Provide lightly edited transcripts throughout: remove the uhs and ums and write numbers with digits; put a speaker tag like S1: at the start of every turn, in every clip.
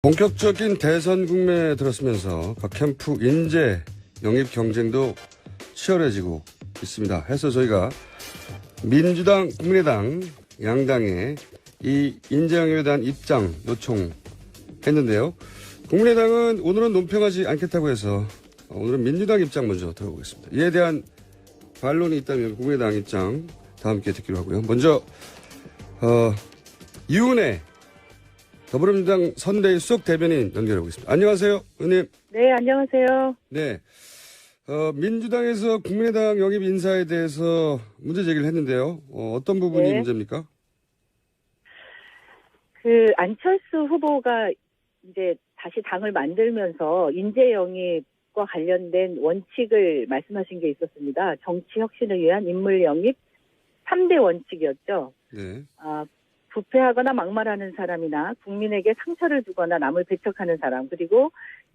S1: 본격적인 대선 국면에 들었으면서 각 캠프 인재 영입 경쟁도 치열해지고 있습니다. 해서 저희가 민주당, 국민의당 양당에 이 인재 영입에 대한 입장 요청했는데요. 국민의당은 오늘은 논평하지 않겠다고 해서 오늘은 민주당 입장 먼저 들어보겠습니다. 이에 대한 반론이 있다면 국민의당 입장 다 함께 듣기로 하고요. 먼저 이은혜 더불어민주당 선대위 수석 대변인 연결하고 있습니다. 안녕하세요, 의원님.
S2: 네, 안녕하세요.
S1: 네. 민주당에서 국민의당 영입 인사에 대해서 문제 제기를 했는데요. 어떤 부분이
S2: 네.
S1: 문제입니까?
S2: 안철수 후보가 이제 다시 당을 만들면서 인재 영입과 관련된 원칙을 말씀하신 게 있었습니다. 정치 혁신을 위한 인물 영입 3대 원칙이었죠.
S1: 네.
S2: 부패하거나 막말하는 사람이나 국민에게 상처를 주거나 남을 배척하는 사람, 그리고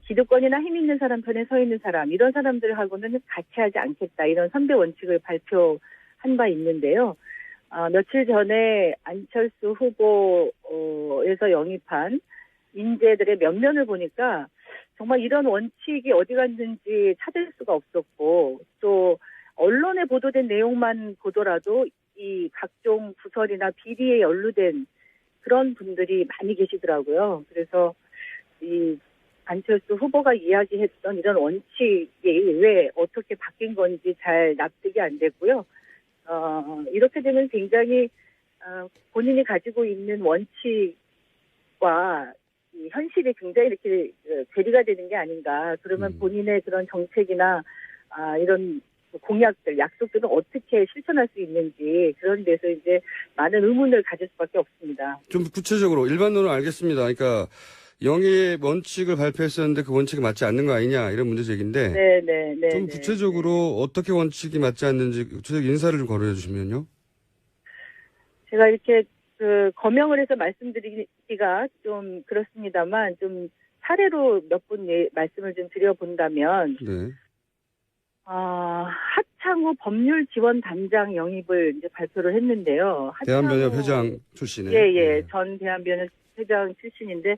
S2: 기득권이나 힘 있는 사람 편에 서 있는 사람, 이런 사람들하고는 같이 하지 않겠다, 이런 3대 원칙을 발표한 바 있는데요. 며칠 전에 안철수 후보에서 영입한 인재들의 면면을 보니까 정말 이런 원칙이 어디 갔는지 찾을 수가 없었고, 또 언론에 보도된 내용만 보더라도 이 각종 구설이나 비리에 연루된 그런 분들이 많이 계시더라고요. 그래서 이 안철수 후보가 이야기했던 이런 원칙이 왜 어떻게 바뀐 건지 잘 납득이 안 됐고요. 이렇게 되면 굉장히 본인이 가지고 있는 원칙과 이 현실이 굉장히 이렇게 괴리가 되는 게 아닌가. 그러면 본인의 그런 정책이나 이런 공약들, 약속들은 어떻게 실천할 수 있는지, 그런 데서 이제 많은 의문을 가질 수밖에 없습니다.
S1: 좀 구체적으로 일반론은 알겠습니다. 그러니까 영입 원칙을 발표했었는데 그 원칙이 맞지 않는 거 아니냐, 이런 문제 제기인데.
S2: 네.
S1: 좀 구체적으로 어떻게 원칙이 맞지 않는지 구체적 인사를 좀 거론해 주시면요.
S2: 제가 이렇게 거명을 해서 말씀드리기가 좀 그렇습니다만, 좀 사례로 몇 분 말씀을 좀 드려본다면,
S1: 네.
S2: 하창우 법률지원단장 영입을 이제 발표를 했는데요.
S1: 대한변협 회장 출신의.
S2: 예. 전 대한변협 회장 출신인데,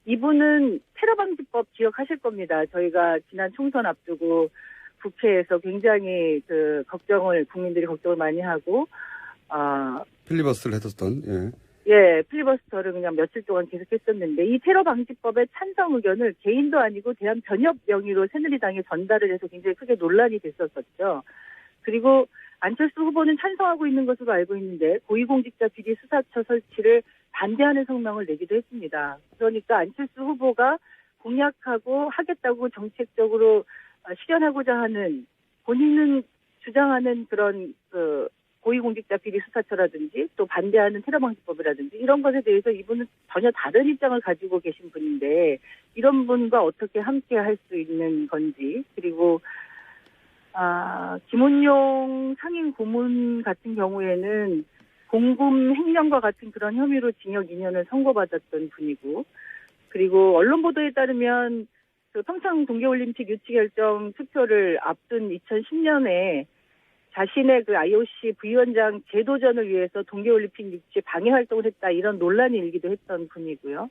S2: 이분은 테러방지법 기억하실 겁니다. 저희가 지난 총선 앞두고 국회에서 굉장히 국민들이 걱정을 많이 하고,
S1: 필리버스터를 했었던,
S2: 필리버스터를 그냥 며칠 동안 계속 했었는데, 이 테러방지법의 찬성 의견을 개인도 아니고 대한변협 명의로 새누리당에 전달을 해서 굉장히 크게 논란이 됐었었죠. 그리고 안철수 후보는 찬성하고 있는 것으로 알고 있는데, 고위공직자 비리 수사처 설치를 반대하는 성명을 내기도 했습니다. 그러니까 안철수 후보가 공약하고 하겠다고 정책적으로 실현하고자 하는, 본인은 주장하는 그런 고위공직자 비리 수사처라든지 또 반대하는 테러방지법이라든지 이런 것에 대해서 이분은 전혀 다른 입장을 가지고 계신 분인데, 이런 분과 어떻게 함께 할 수 있는 건지, 그리고 김은용 상임 고문 같은 경우에는 공금 횡령과 같은 그런 혐의로 징역 2년을 선고받았던 분이고, 그리고 언론 보도에 따르면 평창 동계올림픽 유치 결정 투표를 앞둔 2010년에 자신의 IOC 부위원장 재도전을 위해서 동계올림픽 유치 방해 활동을 했다, 이런 논란이 일기도 했던 분이고요.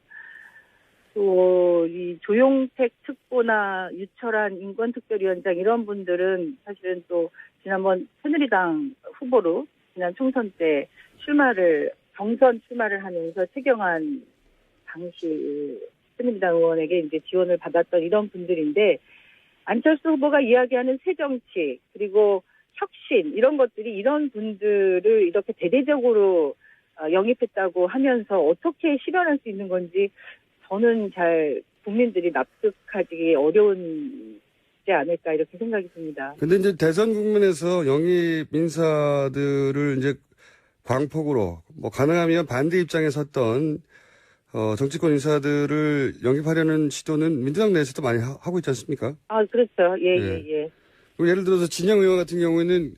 S2: 또 이 조용택 특보나 유철한 인권특별위원장, 이런 분들은 사실은 또 지난번 새누리당 후보로 지난 총선 때 경선 출마를 하면서 최경환 당시 새누리당 의원에게 이제 지원을 받았던 이런 분들인데, 안철수 후보가 이야기하는 새정치, 그리고 혁신, 이런 것들이 이런 분들을 이렇게 대대적으로 영입했다고 하면서 어떻게 실현할 수 있는 건지 저는 잘 국민들이 납득하기 어려운지 않을까, 이렇게 생각이 듭니다.
S1: 근데 이제 대선 국면에서 영입 인사들을 이제 광폭으로 가능하면 반대 입장에 섰던 정치권 인사들을 영입하려는 시도는 민주당 내에서도 많이 하고 있지 않습니까?
S2: 그렇죠. 예.
S1: 예를 들어서 진영 의원 같은 경우에는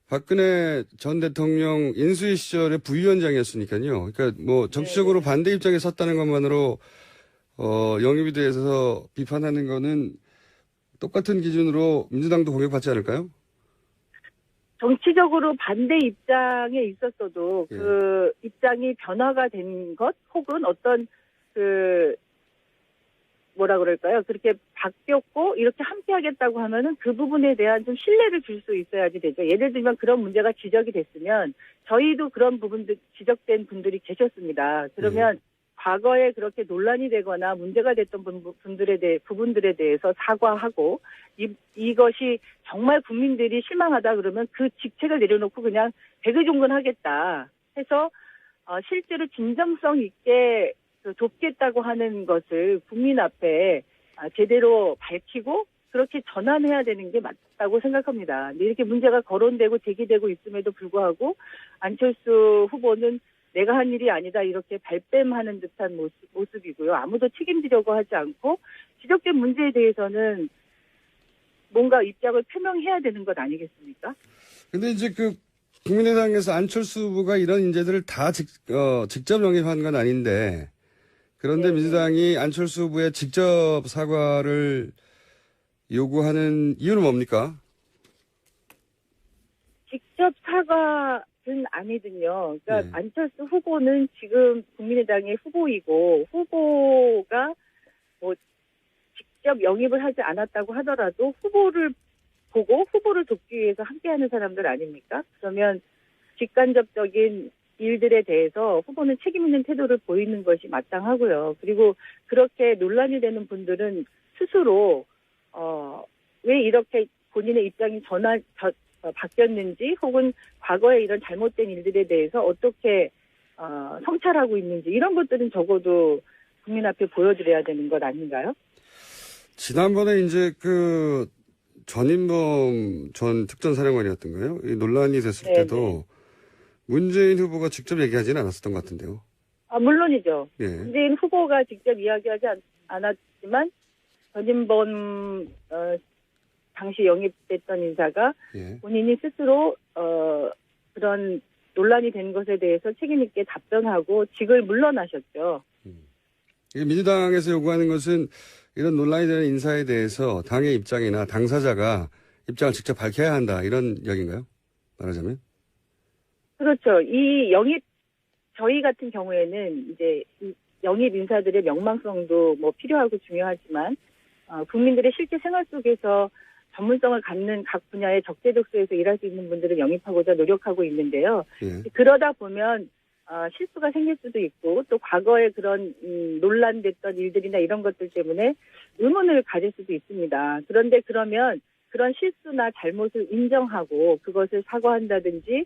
S1: 박근혜 전 대통령 인수위 시절에 부위원장이었으니까요. 그러니까 정치적으로 반대 입장에 섰다는 것만으로 영입에 대해서 비판하는 거는 똑같은 기준으로 민주당도 공격받지 않을까요?
S2: 정치적으로 반대 입장에 있었어도 그 입장이 변화가 된 것, 혹은 어떤 뭐라 그럴까요? 그렇게 바뀌었고 이렇게 함께 하겠다고 하면은 그 부분에 대한 좀 신뢰를 줄 수 있어야지 되죠. 예를 들면 그런 문제가 지적이 됐으면 저희도 그런 부분들 지적된 분들이 계셨습니다. 그러면 과거에 그렇게 논란이 되거나 문제가 됐던 부분들에 대해서 사과하고 이것이 정말 국민들이 실망하다 그러면 그 직책을 내려놓고 그냥 백의종군하겠다 해서 실제로 진정성 있게 돕겠다고 하는 것을 국민 앞에 제대로 밝히고 그렇게 전환해야 되는 게 맞다고 생각합니다. 근데 이렇게 문제가 거론되고 제기되고 있음에도 불구하고 안철수 후보는 내가 한 일이 아니다 이렇게 발뺌하는 듯한 모습이고요. 아무도 책임지려고 하지 않고 지적된 문제에 대해서는 뭔가 입장을 표명해야 되는 것 아니겠습니까?
S1: 근데 이제 국민의당에서 안철수 후보가 이런 인재들을 다 직접 영입한 건 아닌데, 그런데
S2: 네.
S1: 민주당이 안철수 후보의 직접 사과를 요구하는 이유는 뭡니까?
S2: 직접 사과는 아니거든요. 그러니까
S1: 네.
S2: 안철수 후보는 지금 국민의당의 후보이고 후보가 뭐 직접 영입을 하지 않았다고 하더라도 후보를 보고 후보를 돕기 위해서 함께하는 사람들 아닙니까? 그러면 직간접적인 일들에 대해서 후보는 책임 있는 태도를 보이는 것이 마땅하고요. 그리고 그렇게 논란이 되는 분들은 스스로 왜 이렇게 본인의 입장이 바뀌었는지 혹은 과거에 이런 잘못된 일들에 대해서 어떻게 성찰하고 있는지 이런 것들은 적어도 국민 앞에 보여드려야 되는 것 아닌가요?
S1: 지난번에 이제 전인범 전 특전사령관이었던가요? 이 논란이 됐을
S2: 네네.
S1: 때도 문재인 후보가 직접 얘기하지는 않았었던 것 같은데요.
S2: 물론이죠.
S1: 예.
S2: 문재인 후보가 직접 이야기하지 않았지만 전인범 당시 영입됐던 인사가
S1: 예.
S2: 본인이 스스로 그런 논란이 된 것에 대해서 책임 있게 답변하고 직을 물러나셨죠.
S1: 민주당에서 요구하는 것은 이런 논란이 되는 인사에 대해서 당의 입장이나 당사자가 입장을 직접 밝혀야 한다. 이런 이야기인가요? 말하자면?
S2: 그렇죠. 저희 같은 경우에는 이제 이 영입 인사들의 명망성도 뭐 필요하고 중요하지만, 국민들의 실제 생활 속에서 전문성을 갖는 각 분야의 적재적소에서 일할 수 있는 분들을 영입하고자 노력하고 있는데요.
S1: 예.
S2: 그러다 보면, 실수가 생길 수도 있고, 또 과거에 그런, 논란됐던 일들이나 이런 것들 때문에 의문을 가질 수도 있습니다. 그런데 그러면 그런 실수나 잘못을 인정하고 그것을 사과한다든지,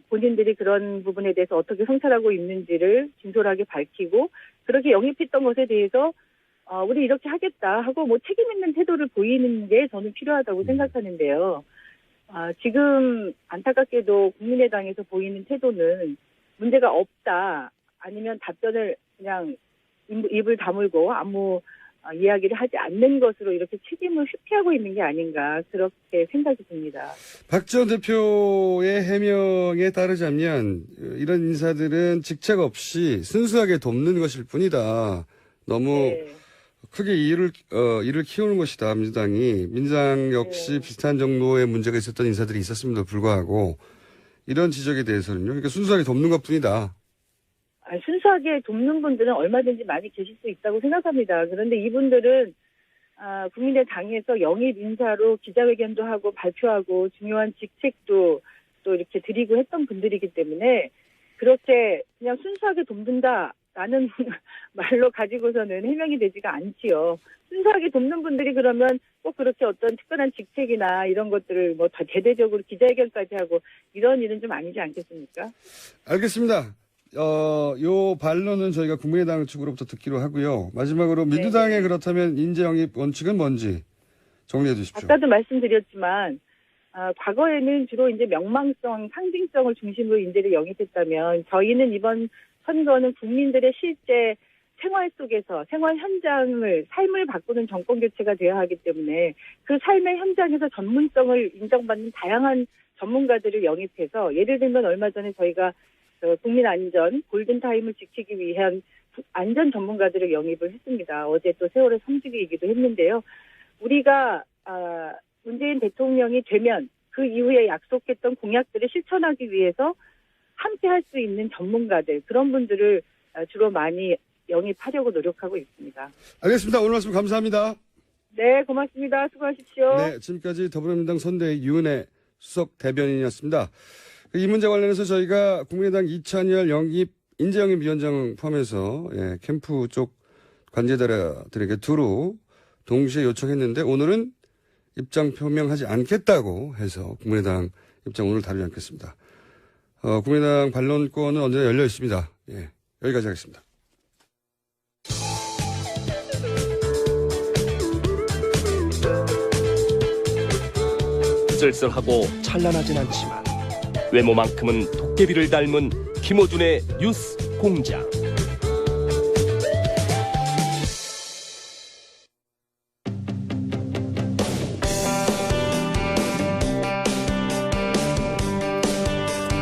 S2: 본인들이 그런 부분에 대해서 어떻게 성찰하고 있는지를 진솔하게 밝히고, 그렇게 영입했던 것에 대해서, 우리 이렇게 하겠다 하고 뭐 책임 있는 태도를 보이는 게 저는 필요하다고 생각하는데요. 지금 안타깝게도 국민의당에서 보이는 태도는 문제가 없다, 아니면 답변을 그냥 입을 다물고 아무 이야기를 하지 않는 것으로 이렇게 책임을 회피하고 있는 게 아닌가 그렇게 생각이 듭니다.
S1: 박 전 대표의 해명에 따르자면 이런 인사들은 직책 없이 순수하게 돕는 것일 뿐이다. 너무
S2: 네.
S1: 크게 일을 키우는 것이다. 민주당 역시
S2: 네.
S1: 비슷한 정도의 문제가 있었던 인사들이 있었음에도 불구하고 이런 지적에 대해서는요. 그러니까 순수하게 돕는 것뿐이다.
S2: 순수하게 돕는 분들은 얼마든지 많이 계실 수 있다고 생각합니다. 그런데 이분들은 국민의당에서 영입 인사로 기자회견도 하고 발표하고 중요한 직책도 또 이렇게 드리고 했던 분들이기 때문에 그렇게 그냥 순수하게 돕는다라는 말로 가지고서는 해명이 되지가 않지요. 순수하게 돕는 분들이 그러면 꼭 그렇게 어떤 특별한 직책이나 이런 것들을 뭐 다 대대적으로 기자회견까지 하고 이런 일은 좀 아니지 않겠습니까?
S1: 알겠습니다. 요 반론은 저희가 국민의당 측으로부터 듣기로 하고요. 마지막으로 민주당의 그렇다면 인재 영입 원칙은 뭔지 정리해 주십시오.
S2: 아까도 말씀드렸지만, 과거에는 주로 이제 명망성, 상징성을 중심으로 인재를 영입했다면, 저희는 이번 선거는 국민들의 실제 생활 속에서, 생활 현장을, 삶을 바꾸는 정권 교체가 되어야 하기 때문에, 그 삶의 현장에서 전문성을 인정받는 다양한 전문가들을 영입해서, 예를 들면 얼마 전에 저희가 국민 안전, 골든타임을 지키기 위한 안전 전문가들을 영입을 했습니다. 어제 또 세월의 3주기이기도 했는데요. 우리가 문재인 대통령이 되면 그 이후에 약속했던 공약들을 실천하기 위해서 함께 할 수 있는 전문가들, 그런 분들을 주로 많이 영입하려고 노력하고 있습니다.
S1: 알겠습니다. 오늘 말씀 감사합니다.
S2: 네, 고맙습니다. 수고하십시오.
S1: 네, 지금까지 더불어민주당 선대위 유은혜 수석 대변인이었습니다. 이 문제 관련해서 저희가 국민의당 이찬열 인재영입위원장 포함해서 캠프 쪽 관계자들에게 두루 동시에 요청했는데 오늘은 입장 표명하지 않겠다고 해서 국민의당 입장 오늘 다루지 않겠습니다. 국민의당 반론권은 언제나 열려 있습니다. 여기까지 하겠습니다.
S3: 쓸쓸하고 찬란하진 않지만 외모만큼은 도깨비를 닮은 김어준의 뉴스 공장.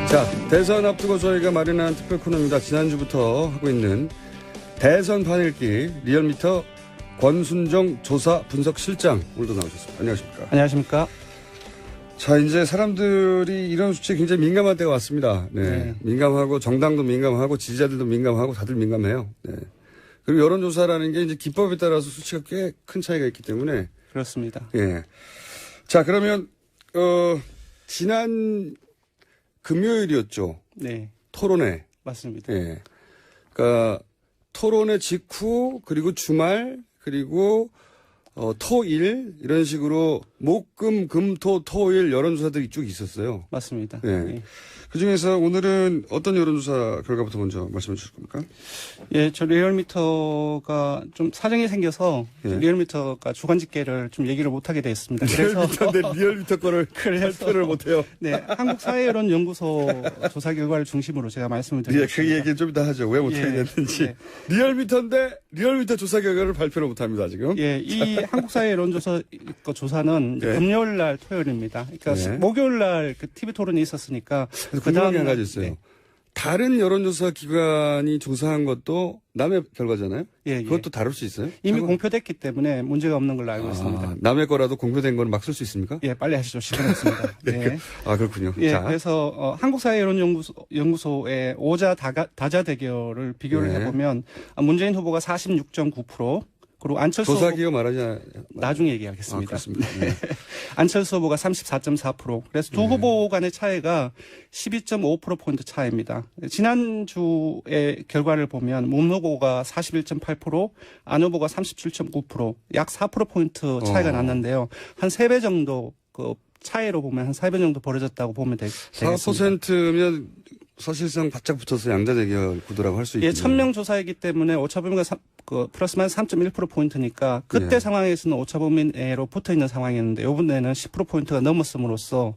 S1: 자, 대선 앞두고 저희가 마련한 특별 코너입니다. 지난주부터 하고 있는 대선 판읽기 리얼미터 권순정 조사 분석 실장 오늘도 나오셨습니다. 안녕하십니까?
S4: 안녕하십니까?
S1: 자, 이제 사람들이 이런 수치에 굉장히 민감할 때가 왔습니다. 네. 민감하고 정당도 민감하고 지지자들도 민감하고 다들 민감해요. 네. 그리고 여론조사라는 게 이제 기법에 따라서 수치가 꽤 큰 차이가 있기 때문에
S4: 그렇습니다.
S1: 예. 자, 그러면 지난 금요일이었죠.
S4: 네.
S1: 토론회.
S4: 맞습니다.
S1: 예. 그러니까 토론회 직후 그리고 주말 그리고 토일 이런 식으로 목금금토토일 여론조사들이 쭉 있었어요.
S4: 맞습니다.
S1: 예.
S4: 네.
S1: 그중에서 오늘은 어떤 여론조사 결과부터 먼저 말씀해 주실 겁니까?
S4: 예, 저 리얼미터가 좀 사정이 생겨서 리얼미터가 주간 집계를 좀 얘기를 못하게 되었습니다.
S1: 리얼미터인데 리얼미터 거를 발표를 못해요.
S4: 네, 한국사회여론연구소 조사 결과를 중심으로 제가 말씀을 드리겠습니다.
S1: 그 얘기는 좀 이따 하죠. 왜 못하게 됐는지. 리얼미터인데 리얼미터 조사 결과를 발표를 못합니다 지금.
S4: 예, 이 한국사회여론조사 조사는 금요일 날 토요일입니다. 그러니까 목요일 날 그 TV 토론이 있었으니까.
S1: 궁금한 게 한 가지 있어요. 네. 다른 여론조사 기관이 조사한 것도 남의 결과잖아요? 예, 그것도 다룰 수 있어요?
S4: 이미 공표됐기 때문에 문제가 없는 걸로 알고 있습니다.
S1: 남의 거라도 공표된 거는 막 쓸 수 있습니까?
S4: 예, 빨리 하시죠. 시간 없습니다.
S1: 네. 그렇군요.
S4: 예, 자. 그래서 한국사회여론연구소의 오자 다자 대결을 비교를 해보면 문재인 후보가 46.9%, 그리고 안철수
S1: 조사기호 말하지
S4: 나중에 얘기하겠습니다.
S1: 그렇습니다. 네.
S4: 안철수 후보가 34.4%. 그래서 두 후보 간의 차이가 12.5%포인트 차이입니다. 지난주의 결과를 보면 문 후보가 41.8%, 안 후보가 37.9%, 약 4%포인트 차이가 났는데요. 한 3배 정도 그 차이로 보면 한 4배 정도 벌어졌다고 보면 되겠습니다.
S1: 4%면 사실상 바짝 붙어서 양자 대결 구도라고 할 수 있죠.
S4: 예, 1000명 조사이기 때문에 오차범위가 플러스 마이너스 3.1%포인트니까 그때 상황에서는 오차범위로 붙어 있는 상황이었는데 이번에는 10%포인트가 넘었음으로써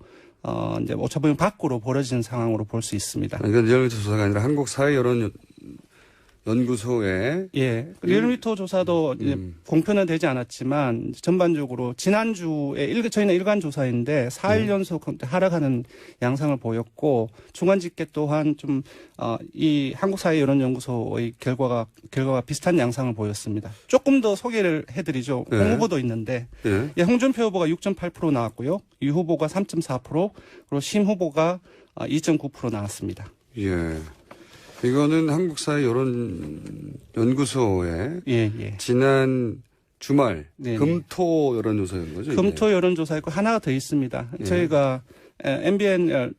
S4: 이제 오차범위 밖으로 벌어지는 상황으로 볼 수 있습니다.
S1: 이건 리얼미터 조사가 아니라 한국사회여론연구소의
S4: 리얼미터 조사도 이제 공표는 되지 않았지만 전반적으로 지난주에 저희는 일간 조사인데 4일 연속 하락하는 양상을 보였고 중간 집계 또한 좀 이 한국사회여론연구소의 결과가 비슷한 양상을 보였습니다. 조금 더 소개를 해드리죠. 홍 후보도 있는데 홍준표 후보가 6.8% 나왔고요. 유 후보가 3.4% 그리고 심 후보가 2.9% 나왔습니다.
S1: 예. 이거는 한국사회여론연구소의 지난 주말 금토 여론조사인 거죠?
S4: 금토 여론조사였고 하나가 더 있습니다. 저희가 MBN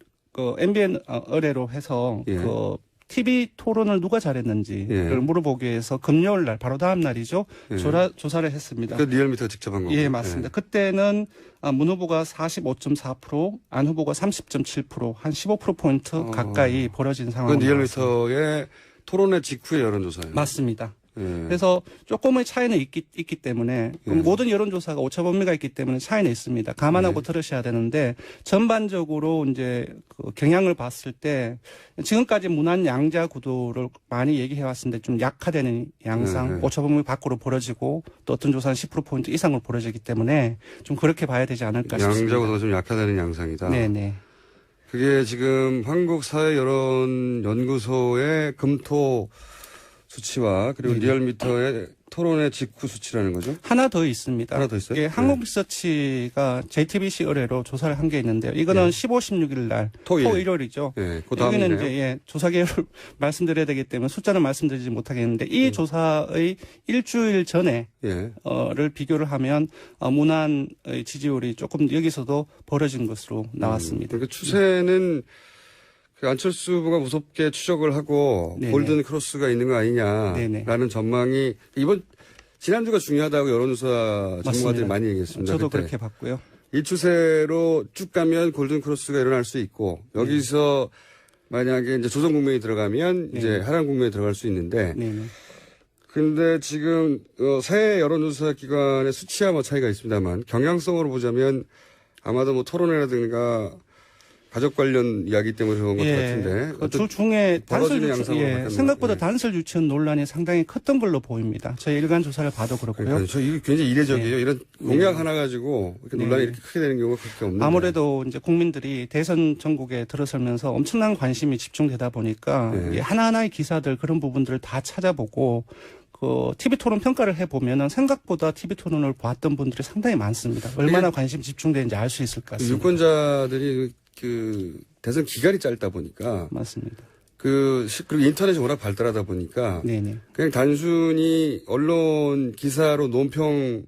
S4: 의뢰로 해서 그 TV 토론을 누가 잘했는지를 물어보기 위해서 금요일 날 바로 다음 날이죠. 조사를 했습니다.
S1: 그 리얼미터가 직접 한 거고.
S4: 예, 맞습니다. 그때는 문 후보가 45.4%, 안 후보가 30.7%, 한 15%포인트 가까이 벌어진 상황입니다.
S1: 그 리얼미터의 토론회 직후의 여론조사예요?
S4: 맞습니다. 그래서 조금의 차이는 있기 때문에 모든 여론조사가 오차범위가 있기 때문에 차이는 있습니다. 감안하고 들으셔야 되는데 전반적으로 이제 그 경향을 봤을 때 지금까지 무난 양자 구도를 많이 얘기해 왔는데 좀 약화되는 양상, 오차범위 밖으로 벌어지고 또 어떤 조사는 10%포인트 이상으로 벌어지기 때문에 좀 그렇게 봐야 되지 않을까 싶습니다.
S1: 양자 구도가 좀 약화되는 양상이다.
S4: 네네.
S1: 그게 지금 한국사회여론연구소의 금토 수치와 그리고 리얼미터의 토론회 직후 수치라는 거죠?
S4: 하나 더 있습니다.
S1: 하나 더 있어요?
S4: 예, 한국리서치가 JTBC 의뢰로 조사를 한 게 있는데요. 이거는 15, 16일 날 토일요일이죠.
S1: 예, 그 다음이네요.
S4: 여기는 이제 조사 개요를 말씀드려야 되기 때문에 숫자는 말씀드리지 못하겠는데 이 조사의 일주일 전에 를 비교를 하면 문안의 지지율이 조금 여기서도 벌어진 것으로 나왔습니다.
S1: 그러니까 추세는 그 안철수 후보가 무섭게 추적을 하고
S4: 네네.
S1: 골든 크로스가 있는 거 아니냐라는
S4: 네네.
S1: 전망이 지난주가 중요하다고 여론조사 전문가들이
S4: 맞습니다.
S1: 많이 얘기했습니다.
S4: 저도
S1: 그때.
S4: 그렇게 봤고요.
S1: 이 추세로 쭉 가면 골든 크로스가 일어날 수 있고 여기서 만약에 이제 조정 국면이 들어가면 이제 하락 국면이 들어갈 수 있는데
S4: 네네.
S1: 근데 지금 새 여론조사 기관의 수치와 뭐 차이가 있습니다만 경향성으로 보자면 아마도 뭐 토론회라든가 가족 관련 이야기 때문에 그런 것 같은데
S4: 그 주중에
S1: 벌어지는 양상으로
S4: 생각보다 단설 유치원 논란이 상당히 컸던 걸로 보입니다. 저희 일간 조사를 봐도 그렇고요.
S1: 그러니까 저 이게 굉장히 이례적이에요. 이런 공약 하나 가지고 이렇게 논란이 이렇게 크게 되는 경우가 그렇게 없는데
S4: 아무래도 이제 국민들이 대선 전국에 들어서면서 엄청난 관심이 집중되다 보니까 이 하나하나의 기사들 그런 부분들을 다 찾아보고 그 TV 토론 평가를 해보면은 생각보다 TV 토론을 봤던 분들이 상당히 많습니다. 얼마나 관심 집중되는지 알 수 있을 것 같습니다.
S1: 유권자들이 그 대선 기간이 짧다 보니까
S4: 맞습니다.
S1: 그리고 인터넷이 워낙 발달하다 보니까
S4: 네네.
S1: 그냥 단순히 언론 기사로 논평하는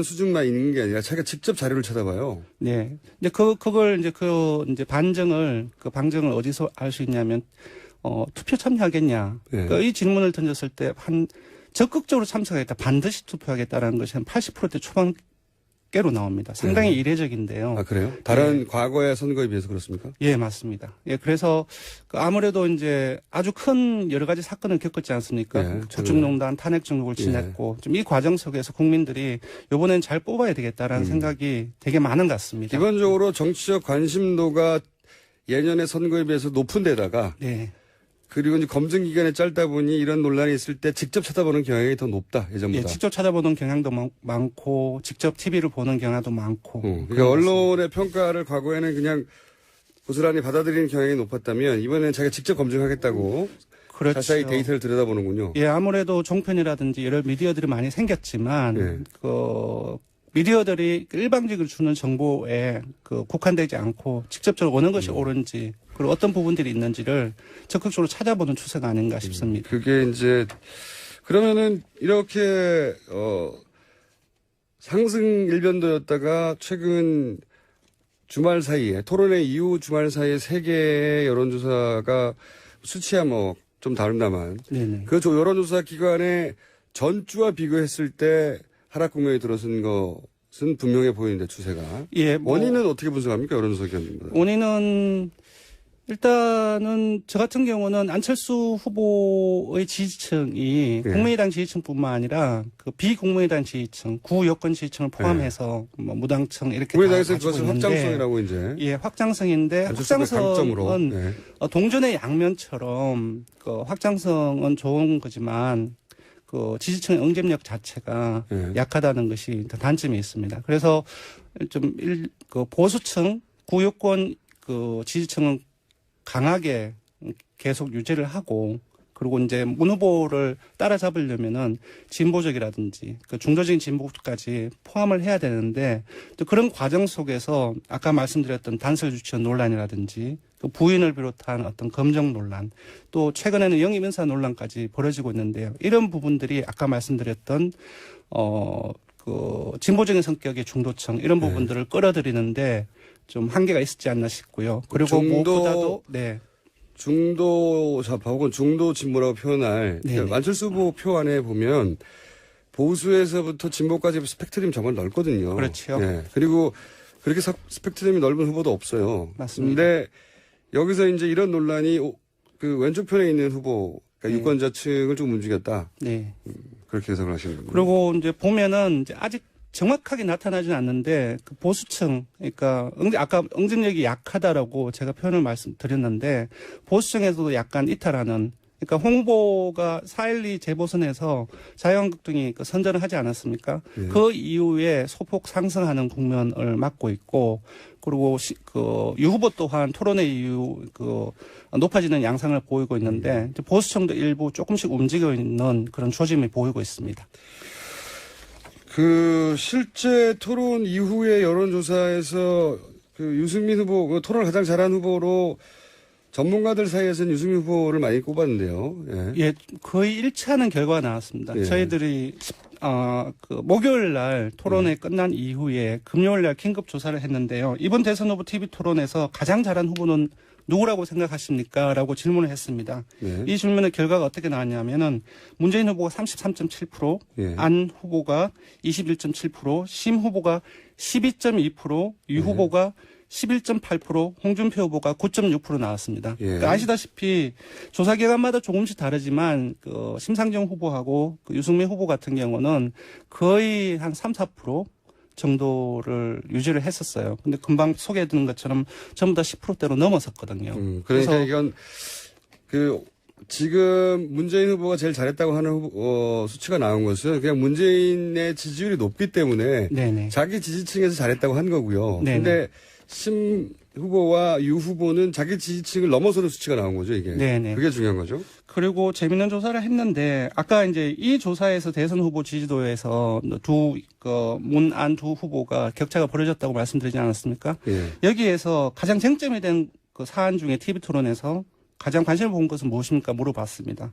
S1: 수준만 있는 게 아니라 자기가 직접 자료를 찾아봐요.
S4: 네. 근데 그걸 이제 방정을 어디서 알 수 있냐면 투표 참여하겠냐. 그러니까 이 질문을 던졌을 때 적극적으로 참석하겠다. 반드시 투표하겠다라는 것이 한 80%대 초반대로 나옵니다. 상당히 이례적인데요.
S1: 아, 그래요? 다른 과거의 선거에 비해서 그렇습니까?
S4: 예, 맞습니다. 예, 그래서 아무래도 이제 아주 큰 여러 가지 사건을 겪었지 않습니까? 구축농단, 탄핵 정국을 지냈고 좀 이 과정 속에서 국민들이 이번엔 잘 뽑아야 되겠다라는 생각이 되게 많은 것 같습니다.
S1: 기본적으로 정치적 관심도가 예년의 선거에 비해서 높은 데다가
S4: 네.
S1: 그리고 이제 검증 기간이 짧다 보니 이런 논란이 있을 때 직접 찾아보는 경향이 더 높다, 예전보다.
S4: 예, 직접 찾아보는 경향도 많고, 직접 TV를 보는 경향도 많고.
S1: 그러니까 언론의 평가를 과거에는 그냥 고스란히 받아들이는 경향이 높았다면 이번에는 자기가 직접 검증하겠다고
S4: 그렇죠.
S1: 자세히 데이터를 들여다보는군요.
S4: 예, 아무래도 종편이라든지 여러 미디어들이 많이 생겼지만, 미디어들이 일방적으로 주는 정보에 국한되지 않고 직접적으로 어느 것이 옳은지 그리고 어떤 부분들이 있는지를 적극적으로 찾아보는 추세가 아닌가 싶습니다.
S1: 그게 이제 그러면은 이렇게 상승 일변도였다가 최근 주말 사이에 토론회 이후 주말 사이에 3개의 여론조사가 수치야 뭐 좀 다릅니다만 그 여론조사 기관의 전주와 비교했을 때 하락 국면에 들어선 것은 분명해 보이는데 추세가.
S4: 예,
S1: 원인은 어떻게 분석합니까? 여론조사 기관입니다.
S4: 원인은 일단은 저 같은 경우는 안철수 후보의 지지층이 국민의당 지지층뿐만 아니라 그 비국민의당 지지층, 구여권 지지층을 포함해서 뭐 무당층 이렇게
S1: 국민의당에서 그것을 확장성이라고 이제.
S4: 예, 확장성인데 확장성은 동전의 양면처럼 그 확장성은 좋은 거지만 그 지지층의 응집력 자체가 약하다는 것이 단점이 있습니다. 그래서 좀 그 보수층, 구여권 그 지지층은 강하게 계속 유지를 하고 그리고 이제 문 후보를 따라잡으려면은 진보적이라든지 그 중도적인 진보까지 포함을 해야 되는데 또 그런 과정 속에서 아까 말씀드렸던 단설 유치원 논란이라든지 또 부인을 비롯한 어떤 검정 논란 또 최근에는 영입 인사 논란까지 벌어지고 있는데요. 이런 부분들이 아까 말씀드렸던 그 진보적인 성격의 중도층 이런 부분들을 끌어들이는데 좀 한계가 있었지 않나 싶고요. 그리고 무엇보다도
S1: 중도 좌파 혹은 중도 진보라고 표현할 안철수 후보 표 안에 보면 보수에서부터 진보까지 스펙트럼이 정말 넓거든요.
S4: 그렇죠.
S1: 네. 그리고 그렇게 스펙트럼이 넓은 후보도 없어요.
S4: 맞습니다.
S1: 근데 여기서 이제 이런 논란이 그 왼쪽 편에 있는 후보, 그러니까 유권자층을 좀 움직였다.
S4: 네.
S1: 그렇게 해석을 하시는 거예요.
S4: 그리고 이제 보면은 이제 아직 정확하게 나타나진 않는데 그 보수층, 그러니까 아까 응집력이 약하다라고 제가 표현을 말씀드렸는데 보수층에서도 약간 이탈하는 그러니까 홍 후보가 4.12 재보선에서 자유한국당이 선전을 하지 않았습니까?
S1: 예.
S4: 그 이후에 소폭 상승하는 국면을 맞고 있고, 그리고 유 후보 또한 토론회 이후 높아지는 양상을 보이고 있는데, 이제 보수층도 일부 조금씩 움직여 있는 그런 조짐이 보이고 있습니다.
S1: 실제 토론 이후의 여론조사에서 유승민 후보, 토론을 가장 잘한 후보로 전문가들 사이에서는 유승민 후보를 많이 꼽았는데요. 예.
S4: 예, 거의 일치하는 결과가 나왔습니다.
S1: 예.
S4: 저희들이 목요일 날 토론회 끝난 이후에 금요일 날 긴급 조사를 했는데요. 이번 대선 후보 TV 토론에서 가장 잘한 후보는 누구라고 생각하십니까? 라고 질문을 했습니다.
S1: 예.
S4: 이 질문의 결과가 어떻게 나왔냐면은 문재인 후보가 33.7%,
S1: 예.
S4: 안 후보가 21.7%, 심 후보가 12.2%, 유 후보가 11.8%, 홍준표 후보가 9.6% 나왔습니다.
S1: 예.
S4: 그러니까 아시다시피 조사 기관마다 조금씩 다르지만 심상정 후보하고 유승민 후보 같은 경우는 거의 한 3, 4% 정도를 유지를 했었어요. 근데 금방 소개해드린 것처럼 전부 다 10%대로 넘어섰거든요.
S1: 그러니까
S4: 그래서
S1: 이건 지금 문재인 후보가 제일 잘했다고 하는 수치가 나온 것은 그냥 문재인의 지지율이 높기 때문에
S4: 네네.
S1: 자기 지지층에서 잘했다고 한 거고요.
S4: 네네.
S1: 근데 심 후보와 유 후보는 자기 지지층을 넘어서는 수치가 나온 거죠, 이게.
S4: 네네.
S1: 그게 중요한 거죠.
S4: 그리고 재밌는 조사를 했는데 아까 이제 이 조사에서 대선 후보 지지도에서 문, 안 두 후보가 격차가 벌어졌다고 말씀드리지 않았습니까?
S1: 예.
S4: 여기에서 가장 쟁점이 된 사안 중에 TV 토론에서 가장 관심을 본 것은 무엇입니까? 물어봤습니다.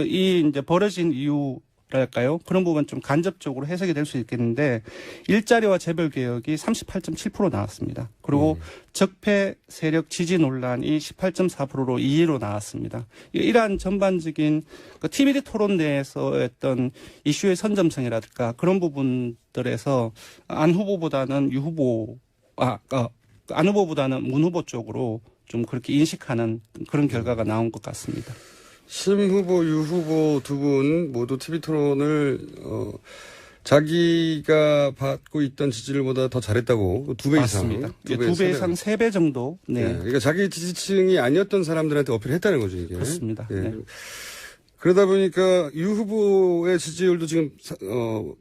S4: 이 이제 벌어진 이유랄까요? 그런 부분 좀 간접적으로 해석이 될 수 있겠는데 일자리와 재벌 개혁이 38.7% 나왔습니다. 그리고 적폐 세력 지지 논란이 18.4%로 2위로 나왔습니다. 이러한 전반적인 TV 토론 내에서 어떤 이슈의 선점성이라든가 그런 부분들에서 안 후보보다는 안 후보보다는 문 후보 쪽으로 좀 그렇게 인식하는 그런 결과가 나온 것 같습니다.
S1: 심 후보, 유 후보 두 분 모두 TV 토론을 자기가 받고 있던 지지율보다 더 잘했다고 2배 이상.
S4: 맞습니다. 2배 이상, 3배 정도. 네.
S1: 네. 그러니까 자기 지지층이 아니었던 사람들한테 어필했다는 거죠, 이게.
S4: 그렇습니다.
S1: 예.
S4: 네.
S1: 그러다 보니까 유 후보의 지지율도 지금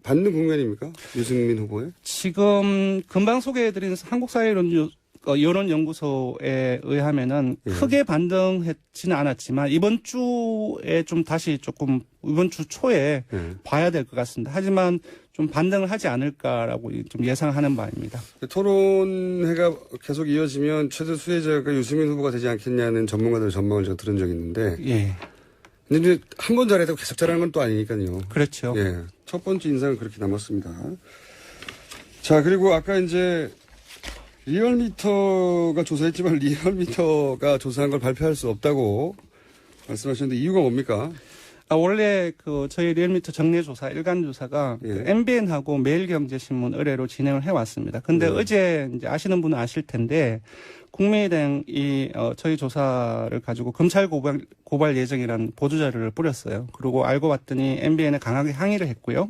S1: 받는 국면입니까? 유승민 후보의?
S4: 지금 금방 소개해드린 한국사회여론연구소에 의하면은
S1: 예.
S4: 크게 반등했지는 않았지만 이번 주에 좀 다시 이번 주 초에
S1: 예.
S4: 봐야 될 것 같습니다. 하지만 좀 반등을 하지 않을까라고 좀 예상하는 바입니다.
S1: 토론회가 계속 이어지면 최대 수혜자가 유승민 후보가 되지 않겠냐는 전문가들의 전망을 제가 들은 적이 있는데.
S4: 예.
S1: 근데 이제 한 번 잘했다고 계속 잘하는 건 또 아니니까요.
S4: 그렇죠.
S1: 예. 첫 번째 인상은 그렇게 남았습니다. 자, 그리고 아까 이제 리얼미터가 조사했지만 리얼미터가 조사한 걸 발표할 수 없다고 말씀하셨는데 이유가 뭡니까?
S4: 원래 저희 리얼미터 정례조사, 일간조사가
S1: 예.
S4: MBN하고 매일경제신문 의뢰로 진행을 해왔습니다. 근데 어제 이제 아시는 분은 아실 텐데 국민의당이 저희 조사를 가지고 검찰 고발 예정이라는 보도자료를 뿌렸어요. 그리고 알고 봤더니 MBN에 강하게 항의를 했고요.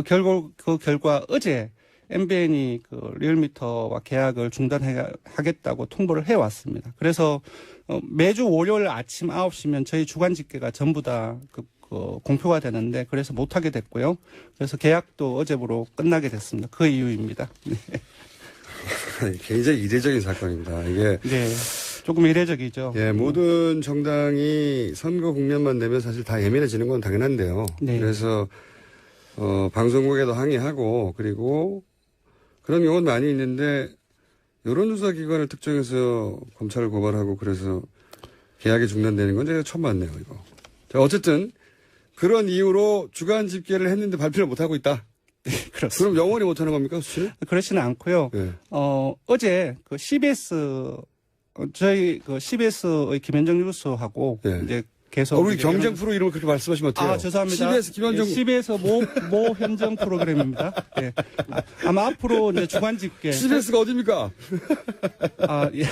S4: 결국 그 결과 어제 MBN이 리얼미터와 계약을 중단하겠다고 통보를 해왔습니다. 그래서 매주 월요일 아침 9시면 저희 주간 집계가 전부 다 공표가 되는데 그래서 못하게 됐고요. 그래서 계약도 어제부로 끝나게 됐습니다. 그 이유입니다. 네.
S1: 굉장히 이례적인 사건입니다. 이게
S4: 네, 조금 이례적이죠.
S1: 예, 모든 정당이 선거 국면만 되면 사실 다 예민해지는 건 당연한데요.
S4: 네.
S1: 그래서 방송국에도 항의하고 그리고 그런 경우는 많이 있는데 여론조사 기관을 특정해서 검찰을 고발하고 그래서 계약이 중단되는 건 제가 처음 봤네요, 이거. 자, 어쨌든 그런 이유로 주간 집계를 했는데 발표를 못하고 있다.
S4: 네, 그렇습니다.
S1: 그럼 영원히 못하는 겁니까, 수치는?
S4: 그렇지는 않고요.
S1: 네.
S4: 어제 CBS 저희 CBS의 김현정 뉴스하고
S1: 네.
S4: 이제 계속
S1: 우리 경쟁 프로 이름을 그렇게 말씀하시면 어때요?
S4: 죄송합니다.
S1: CBS 김현정.
S4: CBS 모 현정 프로그램입니다. 네. 아마 앞으로 이제 주간 집계.
S1: CBS가 어디입니까?
S4: 예.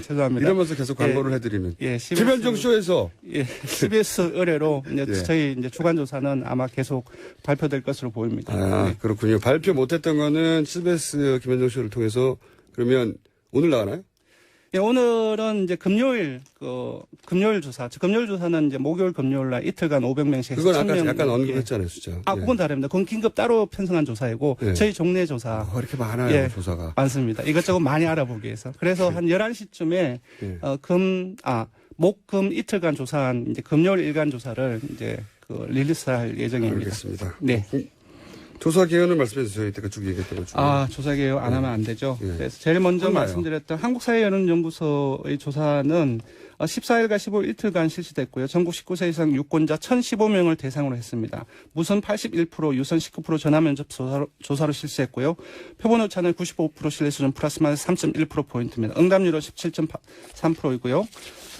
S4: 죄송합니다.
S1: 이러면서 계속 광고를 해드리는.
S4: 예, CBS,
S1: 김현정 쇼에서.
S4: 예, CBS 의뢰로 이제
S1: 예.
S4: 저희 이제 주간 조사는 아마 계속 발표될 것으로 보입니다. 네.
S1: 그렇군요. 발표 못했던 거는 CBS 김현정 쇼를 통해서 그러면 오늘 나가나요?
S4: 예, 오늘은 이제 금요일 조사. 금요일 조사는 이제 목요일 금요일 날 이틀간 500명씩.
S1: 그건 아까 약간 언급했잖아요, 숫자.
S4: 아, 그건 다릅니다. 그건 긴급 따로 편성한 조사이고
S1: 예.
S4: 저희 종래 조사.
S1: 이렇게 많아요,
S4: 예.
S1: 조사가.
S4: 많습니다. 이것저것 많이 알아보기 위해서. 그래서 한 11시쯤에
S1: 예.
S4: 목금 이틀간 조사한 이제 금요일 일간 조사를 이제 릴리스할 예정입니다.
S1: 알겠습니다.
S4: 네.
S1: 조사 개요는 말씀해 주세요. 이때가 쭉 얘기했던 것 중에.
S4: 조사 개요 안 하면 안 되죠.
S1: 예.
S4: 그래서 제일 먼저
S1: 혼나요.
S4: 말씀드렸던 한국사회여론연구소의 조사는 14일과 15일 이틀간 실시됐고요. 전국 19세 이상 유권자 1,015명을 대상으로 했습니다. 무선 81%, 유선 19% 전화 면접 조사로 실시했고요. 표본 오차는 95% 신뢰 수준 플러스 마이너스 3.1%포인트입니다. 응답률은 17.3%이고요.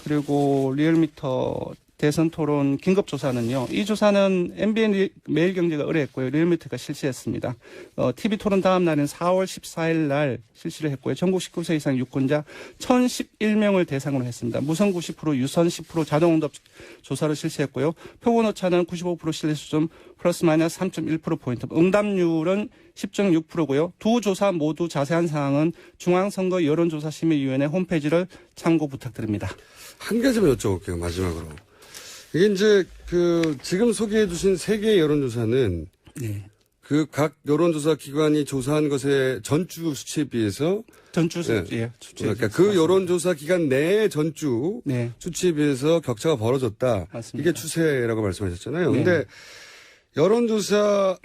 S4: 그리고 리얼미터 대선 토론 긴급 조사는요. 이 조사는 MBN 매일경제가 의뢰했고요. 리얼미터가 실시했습니다. TV 토론 다음 날인 4월 14일 날 실시를 했고요. 전국 19세 이상 유권자 1,011명을 대상으로 했습니다. 무선 90%, 유선 10% 자동응답 조사를 실시했고요. 표본 오차는 95% 신뢰 수준 플러스 마이너스 3.1%포인트. 응답률은 10.6%고요. 두 조사 모두 자세한 사항은 중앙선거 여론조사심의위원회 홈페이지를 참고 부탁드립니다.
S1: 한 가지만 여쭤볼게요, 마지막으로. 이게 이제 지금 소개해 주신 3개의 여론조사는
S4: 네.
S1: 각 여론조사 기관이 조사한 것의 전주 수치에 비해서 그러니까 그 여론조사 기간 내의 전주
S4: 네.
S1: 수치에 비해서 격차가 벌어졌다.
S4: 맞습니다.
S1: 이게 추세라고 말씀하셨잖아요.
S4: 네.
S1: 근데 여론조사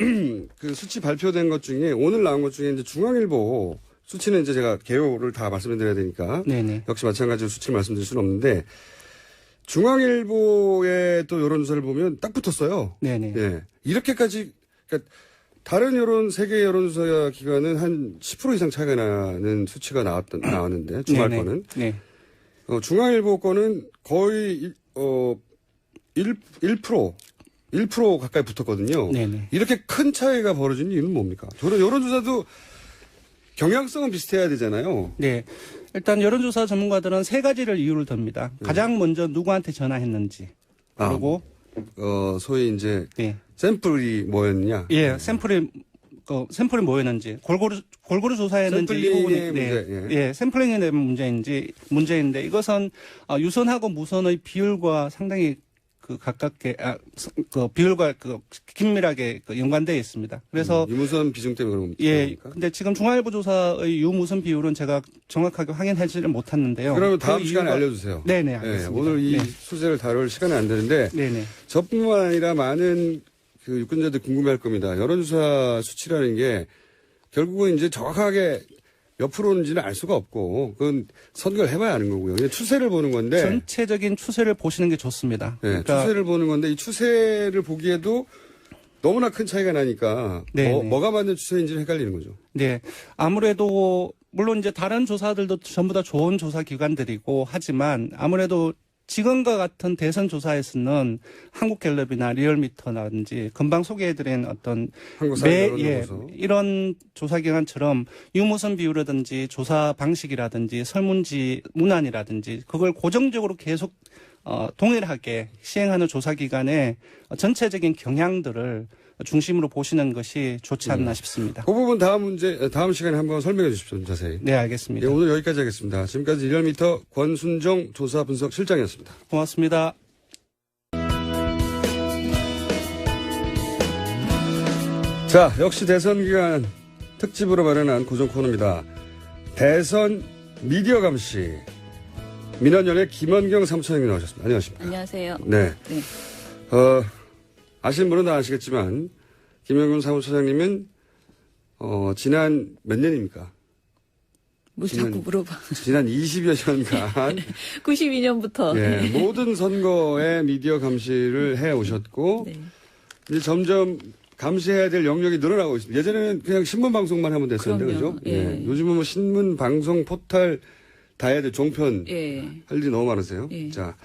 S1: 수치 발표된 것 중에 오늘 나온 것 중에 이제 중앙일보 수치는 이제 제가 개요를 다 말씀드려야 되니까
S4: 네네.
S1: 역시 마찬가지로 수치를 말씀드릴 수는 없는데 중앙일보의 또 여론조사를 보면 딱 붙었어요.
S4: 네네.
S1: 예. 이렇게까지, 그러니까 다른 세계 여론조사 기관은 한 10% 이상 차이가 나는 수치가 나왔는데, 주말
S4: 네네.
S1: 거는.
S4: 네.
S1: 중앙일보 거는 거의, 1% 가까이 붙었거든요.
S4: 네네.
S1: 이렇게 큰 차이가 벌어진 이유는 뭡니까? 저는 여론조사도 경향성은 비슷해야 되잖아요.
S4: 네. 일단 여론조사 전문가들은 3가지를 이유를 듭니다. 가장 먼저 누구한테 전화했는지. 그리고
S1: 소위 이제
S4: 네.
S1: 샘플이 뭐였냐?
S4: 예, 샘플이 뭐였는지 골고루 조사했는지 이 부분이
S1: 문제,
S4: 예, 샘플링에 대한 문제인데 이것은 유선하고 무선의 비율과 상당히 가깝게 비율과 긴밀하게 연관되어 있습니다. 그래서
S1: 유무선 비중 때문에 그런
S4: 예,
S1: 겁니까?
S4: 근데 지금 중앙일보 조사의 유무선 비율은 제가 정확하게 확인하지를 못했는데요.
S1: 그러면 다음 시간에 알려주세요.
S4: 네네, 알겠습니다.
S1: 네, 오늘 이
S4: 네.
S1: 소재를 다룰 시간이 안 되는데
S4: 네네.
S1: 저뿐만 아니라 많은 유권자들 궁금해할 겁니다. 여론조사 수치라는 게 결국은 이제 정확하게 몇 프로인지는 알 수가 없고 그건 선거를 해봐야 아는 거고요. 그냥 추세를 보는 건데
S4: 전체적인 추세를 보시는 게 좋습니다.
S1: 네,
S4: 그러니까
S1: 추세를 보는 건데 이 추세를 보기에도 너무나 큰 차이가 나니까 뭐가 맞는 추세인지는 헷갈리는 거죠.
S4: 네, 아무래도 물론 이제 다른 조사들도 전부 다 좋은 조사 기관들이고 하지만 아무래도 지금과 같은 대선 조사에서는 한국갤럽이나 리얼미터라든지 금방 소개해드린 어떤 이런 조사기관처럼 유무선 비율이라든지 조사 방식이라든지 설문지 문안이라든지 그걸 고정적으로 계속 동일하게 시행하는 조사기관의 전체적인 경향들을 중심으로 보시는 것이 좋지 않나 싶습니다.
S1: 그 부분 다음 시간에 한번 설명해 주십시오. 좀 자세히.
S4: 네, 알겠습니다.
S1: 네, 오늘 여기까지 하겠습니다. 지금까지 리얼미터 권순정 조사 분석 실장이었습니다.
S4: 고맙습니다.
S1: 자, 역시 대선 기간 특집으로 마련한 고정 코너입니다. 대선 미디어 감시. 민원연의 김원경 사무처장님 나오셨습니다. 안녕하십니까?
S5: 안녕하세요.
S1: 네.
S5: 네.
S1: 아시는 분은 다 아시겠지만, 김영균 사무처장님은, 지난 몇 년입니까?
S5: 뭐 자꾸 물어봐.
S1: 지난 20여 년간.
S5: 92년부터.
S1: 네, 모든 선거에 미디어 감시를 해 오셨고,
S5: 네.
S1: 이제 점점 감시해야 될 영역이 늘어나고 있습니다. 예전에는 그냥 신문방송만 하면 됐었는데,
S5: 그럼요.
S1: 그죠?
S5: 예.
S1: 요즘은 뭐 신문방송, 포탈, 다 해야 돼. 종편.
S5: 예.
S1: 할 일이 너무 많으세요.
S5: 예.
S1: 자,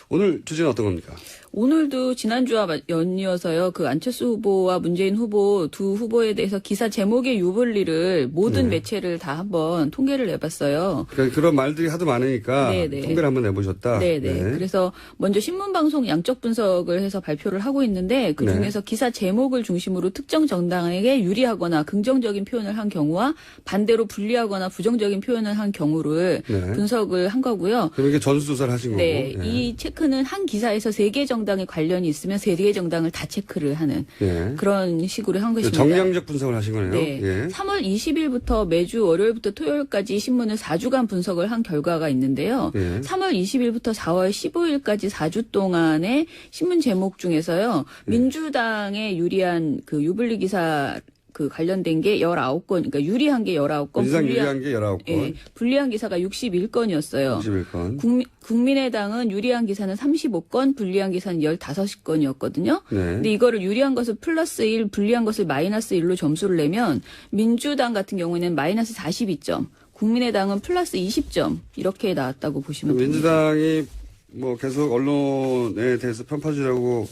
S1: 오늘 주제는 어떤 겁니까?
S5: 오늘도 지난주와 연이어서요. 그 안철수 후보와 문재인 후보 두 후보에 대해서 기사 제목의 유불리를 모든 매체를 다 한번 통계를 내봤어요.
S1: 그러니까 그런 말들이 하도 많으니까
S5: 네네.
S1: 통계를 한번 내보셨다.
S5: 네네.
S1: 네.
S5: 그래서 먼저 신문방송 양적 분석을 해서 발표를 하고 있는데 그 중에서 기사 제목을 중심으로 특정 정당에게 유리하거나 긍정적인 표현을 한 경우와 반대로 불리하거나 부정적인 표현을 한 경우를
S1: 네.
S5: 분석을 한 거고요.
S1: 그럼 이게 전수조사를 하신 거고.
S5: 네, 이 체크는 한 기사에서 3개 정당에 관련이 있으면 3개 정당을 다 체크를 하는
S1: 예.
S5: 그런 식으로 한 것입니다.
S1: 정량적 분석을 하신 거네요.
S5: 네.
S1: 예.
S5: 3월 20일부터 매주 월요일부터 토요일까지 신문을 4주간 분석을 한 결과가 있는데요.
S1: 예.
S5: 3월 20일부터 4월 15일까지 4주 동안의 신문 제목 중에서요. 민주당에 유리한 그 유불리 기사 그 관련된 게 19건, 그러니까 유리한 게 19건,
S1: 민주당 유리한 게 19건,
S5: 예, 불리한 기사가 61건이었어요.
S1: 61건.
S5: 국민의당은 유리한 기사는 35건, 불리한 기사는 15건이었거든요.
S1: 네.
S5: 근데 이거를 유리한 것을 플러스 1, 불리한 것을 마이너스 1로 점수를 내면 민주당 같은 경우에는 마이너스 42점, 국민의당은 플러스 20점 이렇게 나왔다고 보시면 됩니다.
S1: 민주당이 뭐 계속 언론에 대해서 편파주라고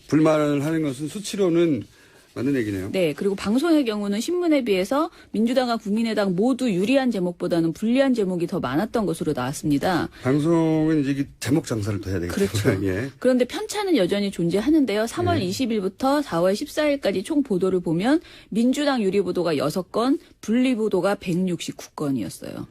S1: 불만을 하는 것은 수치로는 맞는 얘기네요.
S5: 네, 그리고 방송의 경우는 신문에 비해서 민주당과 국민의당 모두 유리한 제목보다는 불리한 제목이 더 많았던 것으로 나왔습니다.
S1: 방송은 이제 이게 제목 장사를 더 해야 되겠죠.
S5: 그렇죠.
S1: 예.
S5: 그런데 편차는 여전히 존재하는데요. 3월 20일부터 4월 14일까지 총 보도를 보면 민주당 유리 보도가 6건, 불리 보도가 169건이었어요.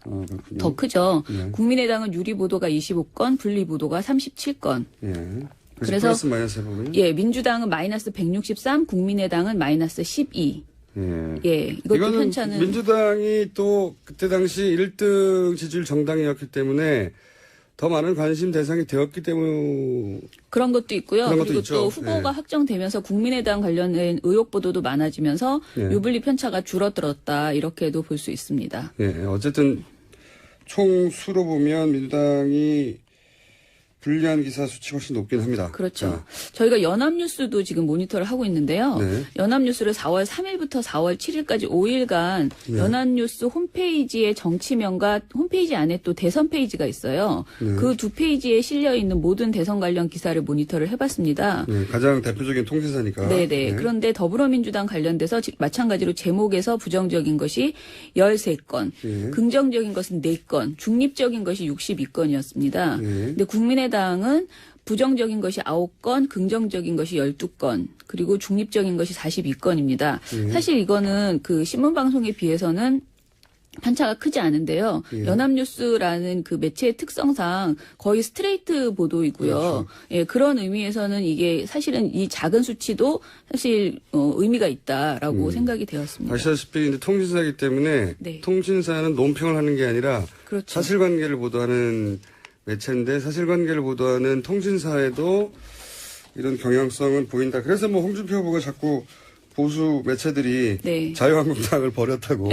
S1: 그렇군요.
S5: 더 크죠.
S1: 네.
S5: 국민의당은 유리 보도가 25건, 불리 보도가 37건.
S1: 예.
S5: 그래서
S1: 플러스 마이너스 해보면
S5: 예, 민주당은 마이너스 163, 국민의당은 마이너스 12.
S1: 예.
S5: 예, 이것도
S1: 이거는
S5: 편차는
S1: 민주당이 또 그때 당시 1등 지지율 정당이었기 때문에 더 많은 관심 대상이 되었기 때문에
S5: 그런 것도 있고요.
S1: 그런 것도
S5: 그리고
S1: 있죠.
S5: 또 후보가
S1: 네.
S5: 확정되면서 국민의당 관련된 의혹 보도도 많아지면서
S1: 네.
S5: 유불리 편차가 줄어들었다 이렇게도 볼 수 있습니다.
S1: 예. 어쨌든 총 수로 보면 민주당이 불리한 기사 수치가 훨씬 높긴 합니다.
S5: 그렇죠.
S1: 자,
S5: 저희가 연합뉴스도 지금 모니터를 하고 있는데요.
S1: 네.
S5: 연합뉴스를 4월 3일부터 4월 7일까지 5일간
S1: 네.
S5: 연합뉴스 홈페이지의 정치명과 홈페이지 안에 또 대선 페이지가 있어요.
S1: 네.
S5: 그 두 페이지에 실려 있는 모든 대선 관련 기사를 모니터를 해봤습니다.
S1: 예, 가장 대표적인 통신사니까.
S5: 네네.
S1: 예.
S5: 그런데 더불어민주당 관련돼서 마찬가지로 제목에서 부정적인 것이 13건,
S1: 예.
S5: 긍정적인 것은 4건, 중립적인 것이 62건이었습니다.
S1: 예.
S5: 근데 국민의당은 부정적인 것이 9건, 긍정적인 것이 12건, 그리고 중립적인 것이 42건입니다.
S1: 예.
S5: 사실 이거는 그 신문방송에 비해서는 편차가 크지 않은데요.
S1: 예.
S5: 연합뉴스라는 그 매체의 특성상 거의 스트레이트 보도이고요.
S1: 그렇죠.
S5: 예, 그런 의미에서는 이게 사실은 이 작은 수치도 사실 의미가 있다라고 생각이 되었습니다.
S1: 아시다시피 이제 통신사이기 때문에
S5: 네.
S1: 통신사는 논평을 하는 게 아니라
S5: 그렇죠.
S1: 사실관계를 보도하는 매체인데 사실관계를 보도하는 통신사에도 이런 경향성은 보인다. 그래서 뭐 홍준표 후보가 자꾸 보수 매체들이
S5: 네.
S1: 자유한국당을 버렸다고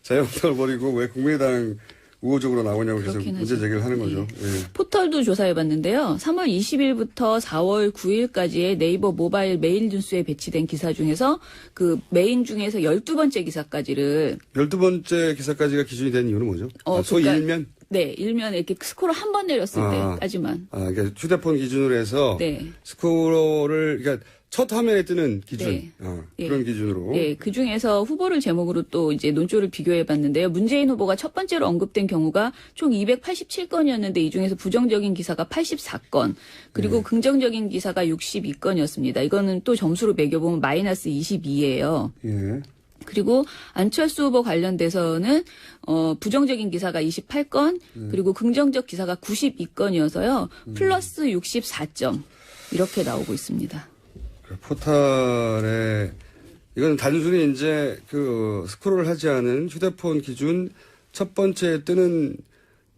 S1: 자유한국당을 버리고 왜 국민의당 우호적으로 나오냐고 계속
S5: 그렇긴
S1: 문제
S5: 하죠.
S1: 제기를 하는 거죠. 예.
S5: 포털도 조사해봤는데요. 3월 20일부터 4월 9일까지의 네이버 모바일 메일 뉴스에 배치된 기사 중에서 그 메인 중에서 12번째 기사까지를
S1: 12번째 기사까지가 기준이 된 이유는 뭐죠? 소위
S5: 그러니까
S1: 일면?
S5: 네, 일면에 이렇게 스코어를 한 번 내렸을 때까지만.
S1: 그러니까 휴대폰 기준으로 해서
S5: 네.
S1: 스코어를 그러니까 첫 화면에 뜨는 기준
S5: 네. 예.
S1: 그런 기준으로
S5: 네, 그 중에서 후보를 제목으로 또 이제 논조를 비교해 봤는데요. 문재인 후보가 첫 번째로 언급된 경우가 총 287건이었는데 이 중에서 부정적인 기사가 84건, 그리고 긍정적인 기사가 62건이었습니다. 이거는 또 점수로 매겨보면 마이너스 22예요.
S1: 예.
S5: 그리고 안철수 후보 관련돼서는 부정적인 기사가 28건, 그리고 긍정적 기사가 92건이어서요. 플러스 64점 이렇게 나오고 있습니다.
S1: 그 포탈에 이건 단순히 이제 그 스크롤을 하지 않은 휴대폰 기준 첫 번째 뜨는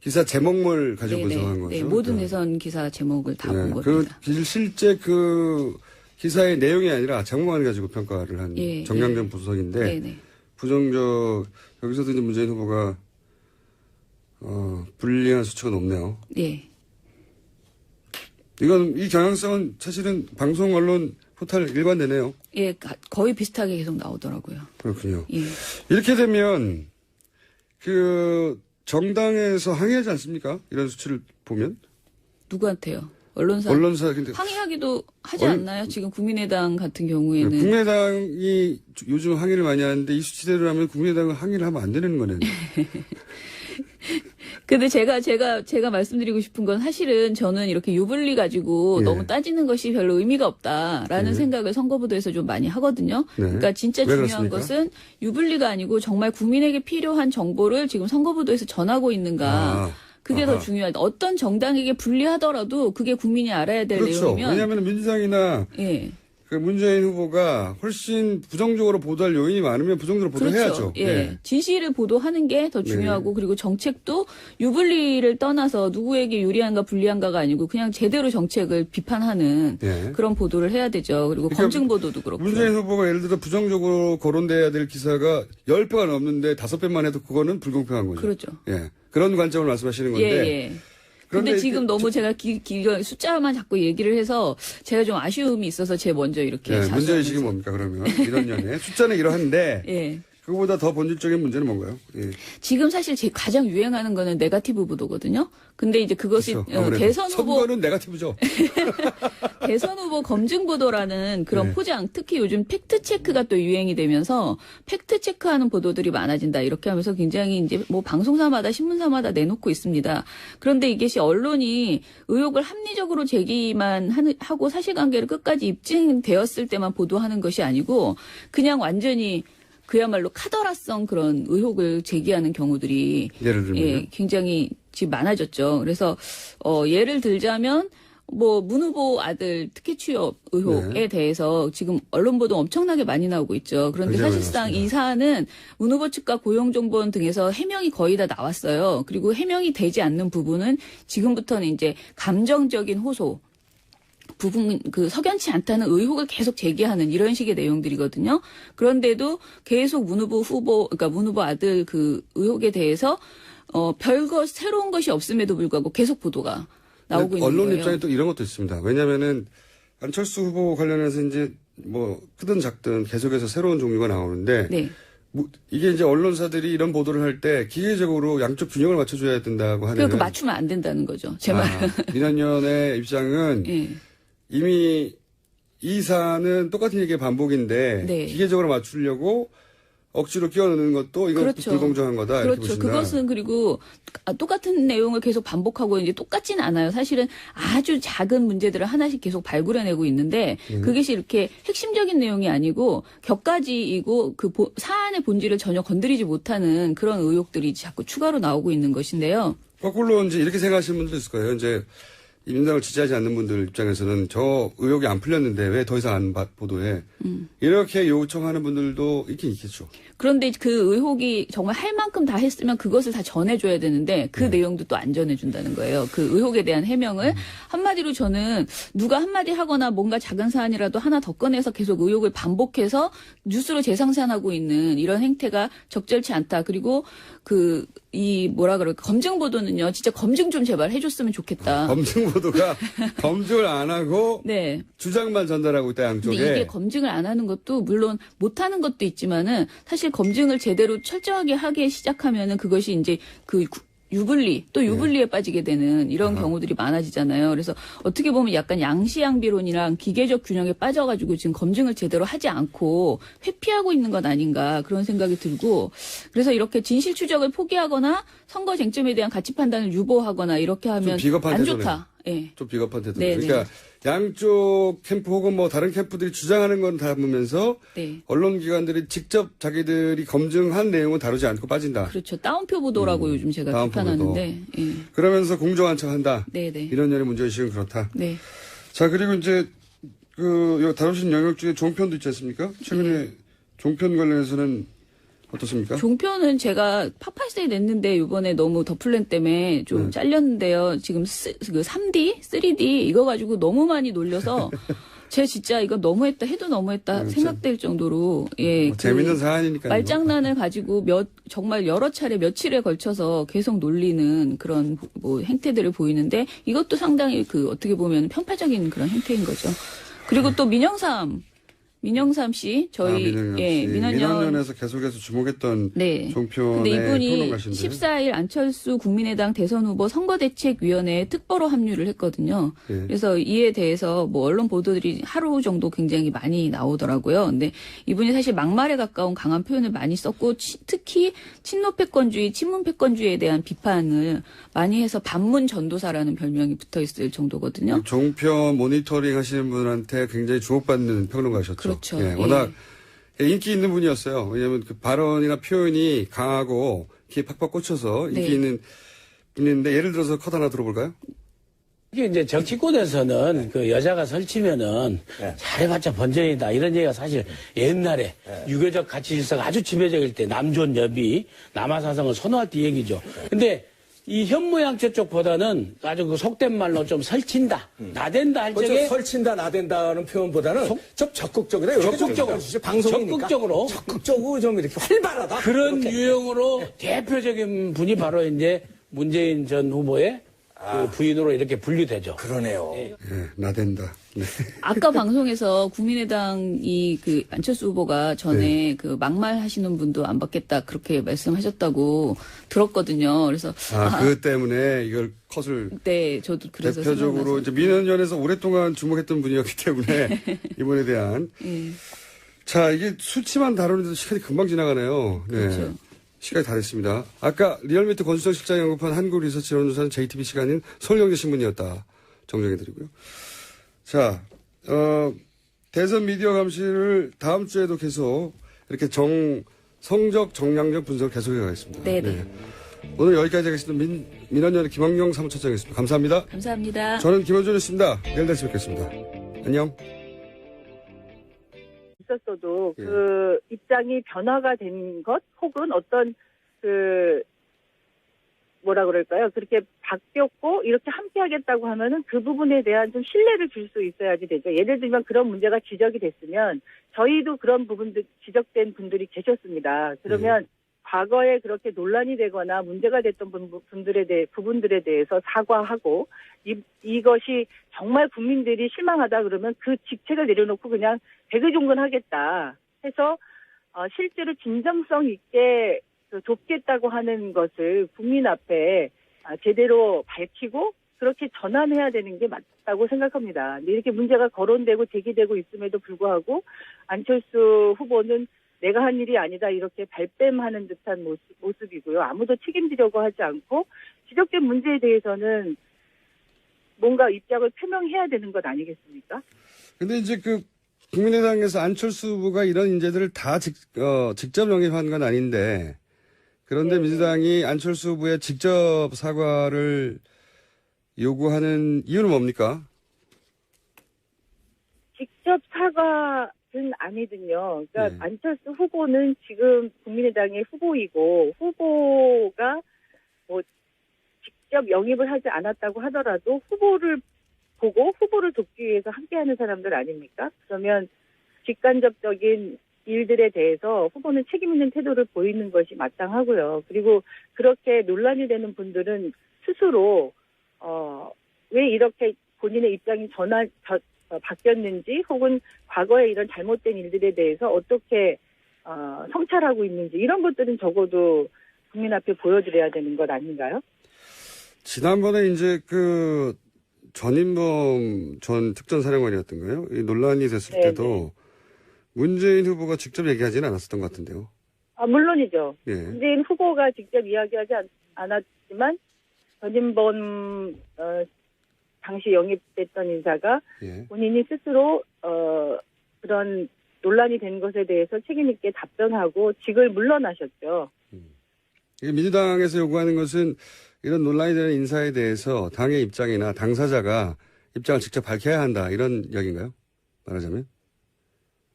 S1: 기사 제목을 가지고 분석한 거죠.
S5: 네, 모든
S1: 네.
S5: 대선 기사 제목을 다 본
S1: 그
S5: 겁니다.
S1: 실제 그 기사의 내용이 아니라 제목만 가지고 평가를 한
S5: 예,
S1: 정량적 분석인데
S5: 네네.
S1: 부정적 여기서도 이제 문재인 후보가 불리한 수치가 높네요.
S5: 네.
S1: 이건 이 경향성은 사실은 방송 언론 포탈 일관되네요.
S5: 예, 거의 비슷하게 계속 나오더라고요.
S1: 그렇군요.
S5: 예.
S1: 이렇게 되면 그 정당에서 항의하지 않습니까? 이런 수치를 보면
S5: 누구한테요? 언론사.
S1: 근데
S5: 항의하기도 하지
S1: 언-
S5: 않나요? 지금 국민의당 같은 경우에는.
S1: 국민의당이 요즘 항의를 많이 하는데 이 수치대로라면 국민의당은 항의를 하면 안 되는 거네요.
S5: 근데 제가 말씀드리고 싶은 건 사실은 저는 이렇게 유불리 가지고
S1: 예.
S5: 너무 따지는 것이 별로 의미가 없다라는
S1: 예.
S5: 생각을 선거부도에서 좀 많이 하거든요.
S1: 네.
S5: 그러니까 진짜
S1: 왜
S5: 중요한
S1: 그렇습니까?
S5: 것은 유불리가 아니고 정말 국민에게 필요한 정보를 지금 선거부도에서 전하고 있는가. 그게 더
S1: 아하.
S5: 중요하다. 어떤 정당에게 불리하더라도 그게 국민이 알아야 될
S1: 그렇죠.
S5: 내용이면.
S1: 왜냐하면 민주당이나
S5: 예.
S1: 그 문재인 후보가 훨씬 부정적으로 보도할 요인이 많으면 부정적으로 보도해야죠.
S5: 그렇죠. 예. 진실을 보도하는 게 더 중요하고
S1: 네.
S5: 그리고 정책도 유불리를 떠나서 누구에게 유리한가 불리한가가 아니고 그냥 제대로 정책을 비판하는
S1: 예.
S5: 그런 보도를 해야 되죠. 그리고
S1: 그러니까
S5: 검증 보도도 그렇고.
S1: 문재인 후보가 예를 들어 부정적으로 거론돼야 될 기사가 10배가 넘는데 5배만 해도 그거는 불공평한 거죠.
S5: 그렇죠.
S1: 예. 그런 관점을 말씀하시는
S5: 예,
S1: 건데.
S5: 예.
S1: 그런데
S5: 근데 지금
S1: 이게
S5: 너무 제가 숫자만 자꾸 얘기를 해서 제가 좀 아쉬움이 있어서 제 먼저 이렇게
S1: 예, 문제의식이
S5: 자수하면서.
S1: 뭡니까, 그러면? 이런 년에. 숫자는 이러한데,
S5: 예.
S1: 그거보다 더 본질적인 문제는 뭔가요? 예.
S5: 지금 사실 제 가장 유행하는 거는 네거티브 보도거든요. 근데 이제 그것이
S1: 그렇죠. 아무래도.
S5: 대선 후보
S1: 선거는 네거티브죠.
S5: 대선 후보 검증 보도라는 그런
S1: 네.
S5: 포장, 특히 요즘 팩트 체크가 또 유행이 되면서 팩트 체크하는 보도들이 많아진다. 이렇게 하면서 굉장히 이제 뭐 방송사마다 신문사마다 내놓고 있습니다. 그런데 이것이 언론이 의혹을 합리적으로 제기만 하고 사실관계를 끝까지 입증되었을 때만 보도하는 것이 아니고 그냥 완전히 그야말로 카더라성 그런 의혹을 제기하는 경우들이
S1: 예를 들면.
S5: 예, 굉장히 지금 많아졌죠. 그래서 예를 들자면 뭐 문 후보 아들 특혜 취업 의혹에 대해서 지금 언론 보도 엄청나게 많이 나오고 있죠. 그런데
S1: 굉장히
S5: 사실상
S1: 많습니다.
S5: 이 사안은 문 후보 측과 고용정보원 등에서 해명이 거의 다 나왔어요. 그리고 해명이 되지 않는 부분은 지금부터는 이제 감정적인 호소 부분 석연치 않다는 의혹을 계속 제기하는 이런 식의 내용들이거든요. 그런데도 계속 문 후보 아들 그 의혹에 대해서 별거 새로운 것이 없음에도 불구하고 계속 보도가 나오고 있는
S1: 언론
S5: 거예요.
S1: 입장에 또 이런 것도 있습니다. 왜냐면은 안철수 후보 관련해서 이제 뭐 크든 작든 계속해서 새로운 종류가 나오는데
S5: 네.
S1: 뭐 이게 이제 언론사들이 이런 보도를 할 때 기계적으로 양쪽 균형을 맞춰줘야 된다고 하는.
S5: 그러니까 맞추면 안 된다는 거죠. 제 말은.
S1: 민원연의 입장은
S5: 예.
S1: 이미 이 사안은 똑같은 얘기의 반복인데
S5: 네.
S1: 기계적으로 맞추려고 억지로 끼워넣는 것도 이건
S5: 그렇죠.
S1: 불공정한 거다. 이렇게
S5: 그렇죠.
S1: 보신다.
S5: 그것은 그리고 똑같은 내용을 계속 반복하고 이제 똑같지는 않아요. 사실은 아주 작은 문제들을 하나씩 계속 발굴해내고 있는데 그것이 이렇게 핵심적인 내용이 아니고 격가지이고 그 사안의 본질을 전혀 건드리지 못하는 그런 의혹들이 자꾸 추가로 나오고 있는 것인데요.
S1: 거꾸로 이제 이렇게 생각하시는 분들도 있을 거예요. 이제 이 민당을 지지하지 않는 분들 입장에서는 저 의혹이 안 풀렸는데 왜 더 이상 안 보도해? 이렇게 요청하는 분들도 있긴 있겠죠.
S5: 그런데 그 의혹이 정말 할 만큼 다 했으면 그것을 다 전해줘야 되는데 그 내용도 또 안 전해준다는 거예요. 그 의혹에 대한 해명을 한마디로 저는 누가 한마디 하거나 뭔가 작은 사안이라도 하나 더 꺼내서 계속 의혹을 반복해서 뉴스로 재생산하고 있는 이런 행태가 적절치 않다. 그리고 검증 보도는요, 진짜 검증 좀 제발 해줬으면 좋겠다.
S1: 검증 보도가 검증을 안 하고
S5: 네.
S1: 주장만 전달하고 있다 양쪽에.
S5: 근데 이게 검증을 안 하는 것도 물론 못 하는 것도 있지만은 사실 검증을 제대로 철저하게 하기 시작하면은 그것이 이제 유불리 또 유불리에 빠지게 되는 이런 경우들이 많아지잖아요. 그래서 어떻게 보면 약간 양시양비론이랑 기계적 균형에 빠져가지고 지금 검증을 제대로 하지 않고 회피하고 있는 것 아닌가 그런 생각이 들고 그래서 이렇게 진실 추적을 포기하거나 선거 쟁점에 대한 가치 판단을 유보하거나 이렇게 하면
S1: 비겁한
S5: 안
S1: 태도네요.
S5: 좋다. 예.
S1: 좀 비겁한 태도.
S5: 네,
S1: 그러니까 양쪽 캠프 혹은 뭐 다른 캠프들이 주장하는 건 담으면서
S5: 네.
S1: 언론기관들이 직접 자기들이 검증한 내용은 다루지 않고 빠진다.
S5: 그렇죠. 다운표 보도라고 요즘 제가
S1: 다운표
S5: 비판하는데. 예.
S1: 그러면서 공정한 척한다.
S5: 네네.
S1: 이런 년의 문제의식은 그렇다.
S5: 네.
S1: 자, 그리고 이제 다루신 영역 중에 종편도 있지 않습니까? 최근에 종편 관련해서는 어떻습니까?
S5: 종편은 제가 파파스에 냈는데 이번에 너무 더플랜 때문에 좀 잘렸는데요. 지금 3D, 3D 이거 가지고 너무 많이 놀려서 제 진짜 이거 너무했다 해도 너무했다 생각될 정도로 예.
S1: 재밌는 사안이니까요.
S5: 말장난을 가지고 정말 여러 차례 며칠에 걸쳐서 계속 놀리는 그런 뭐 행태들을 보이는데 이것도 상당히 어떻게 보면 편파적인 그런 행태인 거죠. 그리고 또 민영삼 민영삼 씨, 저희
S1: 민원연에서 계속해서 주목했던
S5: 네.
S1: 종편의
S5: 근데 이분이
S1: 평론가신데
S5: 14일 안철수 국민의당 대선 후보 선거대책위원회에 특보로 합류를 했거든요.
S1: 예.
S5: 그래서 이에 대해서 뭐 언론 보도들이 하루 정도 굉장히 많이 나오더라고요. 근데 이분이 사실 막말에 가까운 강한 표현을 많이 썼고 특히 친노패권주의, 친문패권주의에 대한 비판을 많이 해서 반문 전도사라는 별명이 붙어 있을 정도거든요.
S1: 종편 모니터링 하시는 분한테 굉장히 주목받는 평론가셨죠.
S5: 그렇죠.
S1: 예, 워낙 인기 있는 분이었어요. 왜냐하면 그 발언이나 표현이 강하고 귀에 팍팍 꽂혀서 인기
S5: 네.
S1: 있는 분인데 예를 들어서 컷 하나 들어볼까요?
S6: 이게 이제 정치권에서는 그 여자가 설치면은 잘해봤자 번전이다 이런 얘기가 사실 옛날에 유교적 가치 질서가 아주 지배적일 때 남존 여비 남아사성을 선호할 때 얘기죠. 근데 이 현모양처 쪽보다는 아주 그 속된 말로 좀 설친다, 나댄다 할 적에
S7: 설친다, 나댄다는 표현보다는 좀 적극적이다.
S6: 적극적으로
S7: 좀 이렇게 활발하다.
S6: 그런
S7: 이렇게.
S6: 유형으로 대표적인 분이 바로 이제 문재인 전 후보의 그 부인으로 이렇게 분류되죠.
S7: 그러네요.
S1: 예, 나댄다. 네.
S5: 아까 방송에서 국민의당이 그 안철수 후보가 전에 그 막말 하시는 분도 안 받겠다 그렇게 말씀하셨다고 들었거든요. 그래서
S1: 그것 때문에 이걸 컷을
S5: 네, 저도 그래서
S1: 대표적으로 이제 민원연에서 오랫동안 주목했던 분이었기 때문에 이번에 대한 자 이게 수치만 다루는데도 시간이 금방 지나가네요. 네.
S5: 그렇죠.
S1: 시간이 다 됐습니다. 아까 리얼미터 권수정 실장이 언급한 한국리서치 여론조사는 JTBC가 아닌 서울경제신문이었다. 정정해드리고요. 자, 대선 미디어 감시를 다음 주에도 계속 이렇게 성적, 정량적 분석을 계속해 가겠습니다.
S5: 네네.
S1: 오늘 여기까지 하겠습니다. 민원연의 김학용 사무처장이었습니다. 감사합니다.
S5: 감사합니다.
S1: 저는 김원준이었습니다. 내일 다시 뵙겠습니다. 안녕.
S2: 있었어도
S1: 예.
S2: 그 입장이 변화가 된 것 혹은 어떤 그 뭐라 그럴까요? 그렇게 바뀌었고 이렇게 함께 하겠다고 하면은 그 부분에 대한 좀 신뢰를 줄 수 있어야지 되죠. 예를 들면 그런 문제가 지적이 됐으면 저희도 그런 부분들 지적된 분들이 계셨습니다. 그러면 과거에 그렇게 논란이 되거나 문제가 됐던 부분들에 대해서 사과하고 이것이 정말 국민들이 실망하다 그러면 그 직책을 내려놓고 그냥 백의종군하겠다 해서 실제로 진정성 있게 돕겠다고 하는 것을 국민 앞에 제대로 밝히고 그렇게 전환해야 되는 게 맞다고 생각합니다. 근데 이렇게 문제가 거론되고 제기되고 있음에도 불구하고 안철수 후보는 내가 한 일이 아니다 이렇게 발뺌하는 듯한 모습이고요. 아무도 책임지려고 하지 않고 지적된 문제에 대해서는 뭔가 입장을 표명해야 되는 것 아니겠습니까?
S1: 근데 이제 그 국민의당에서 안철수 후보가 이런 인재들을 다 직접 영입한 건 아닌데 그런데 민주당이 안철수 후보의 직접 사과를 요구하는 이유는 뭡니까?
S2: 직접 사과는 아니거든요. 그러니까
S1: 네.
S2: 안철수 후보는 지금 국민의당의 후보이고 후보가 뭐 직접 영입을 하지 않았다고 하더라도 후보를 보고 후보를 돕기 위해서 함께하는 사람들 아닙니까? 그러면 직간접적인 일들에 대해서 후보는 책임 있는 태도를 보이는 것이 마땅하고요. 그리고 그렇게 논란이 되는 분들은 스스로 왜 이렇게 본인의 입장이 바뀌었는지 혹은 과거에 이런 잘못된 일들에 대해서 어떻게 성찰하고 있는지 이런 것들은 적어도 국민 앞에 보여드려야 되는 것 아닌가요?
S1: 지난번에 이제 그 전인범 전 특전사령관이었던 거예요. 이 논란이 됐을
S2: 네네.
S1: 때도 문재인 후보가 직접 얘기하지는 않았었던 것 같은데요.
S2: 물론이죠.
S1: 예.
S2: 문재인 후보가 직접 이야기하지 않았지만 전인범 당시 영입됐던 인사가
S1: 예.
S2: 본인이 스스로 그런 논란이 된 것에 대해서 책임 있게 답변하고 직을 물러나셨죠.
S1: 이게 민주당에서 요구하는 것은 이런 논란이 되는 인사에 대해서 당의 입장이나 당사자가 입장을 직접 밝혀야 한다. 이런 이야기인가요? 말하자면?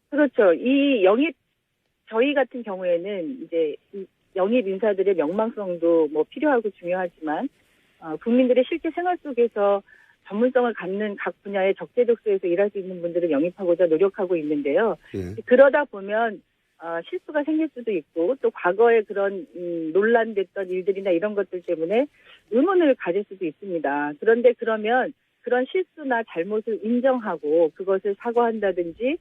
S2: 그렇죠. 저희 같은 경우에는 이제 이 영입 인사들의 명망성도 뭐 필요하고 중요하지만, 국민들의 실제 생활 속에서 전문성을 갖는 각 분야의 적재적소에서 일할 수 있는 분들을 영입하고자 노력하고 있는데요.
S1: 예.
S2: 그러다 보면, 실수가 생길 수도 있고, 또 과거에 그런, 논란됐던 일들이나 이런 것들 때문에 의문을 가질 수도 있습니다. 그런데 그러면 그런 실수나 잘못을 인정하고 그것을 사과한다든지,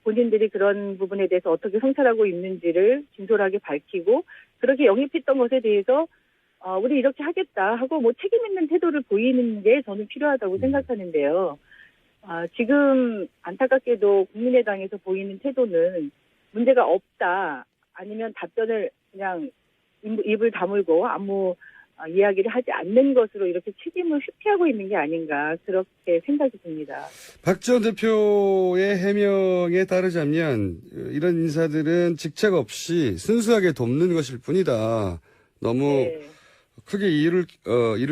S2: 본인들이 그런 부분에 대해서 어떻게 성찰하고 있는지를 진솔하게 밝히고 그렇게 영입했던 것에 대해서 우리 이렇게 하겠다 하고 뭐 책임 있는 태도를 보이는 게 저는 필요하다고 생각하는데요. 지금 안타깝게도 국민의당에서 보이는 태도는 문제가 없다 아니면 답변을 그냥 입을 다물고 아무 이야기를 하지 않는 것으로 이렇게 책임을 회피하고 있는 게 아닌가 그렇게 생각이 듭니다.
S1: 박 전 대표의 해명에 따르자면 이런 인사들은 직책 없이 순수하게 돕는 것일 뿐이다. 너무
S2: 네.
S1: 크게 일을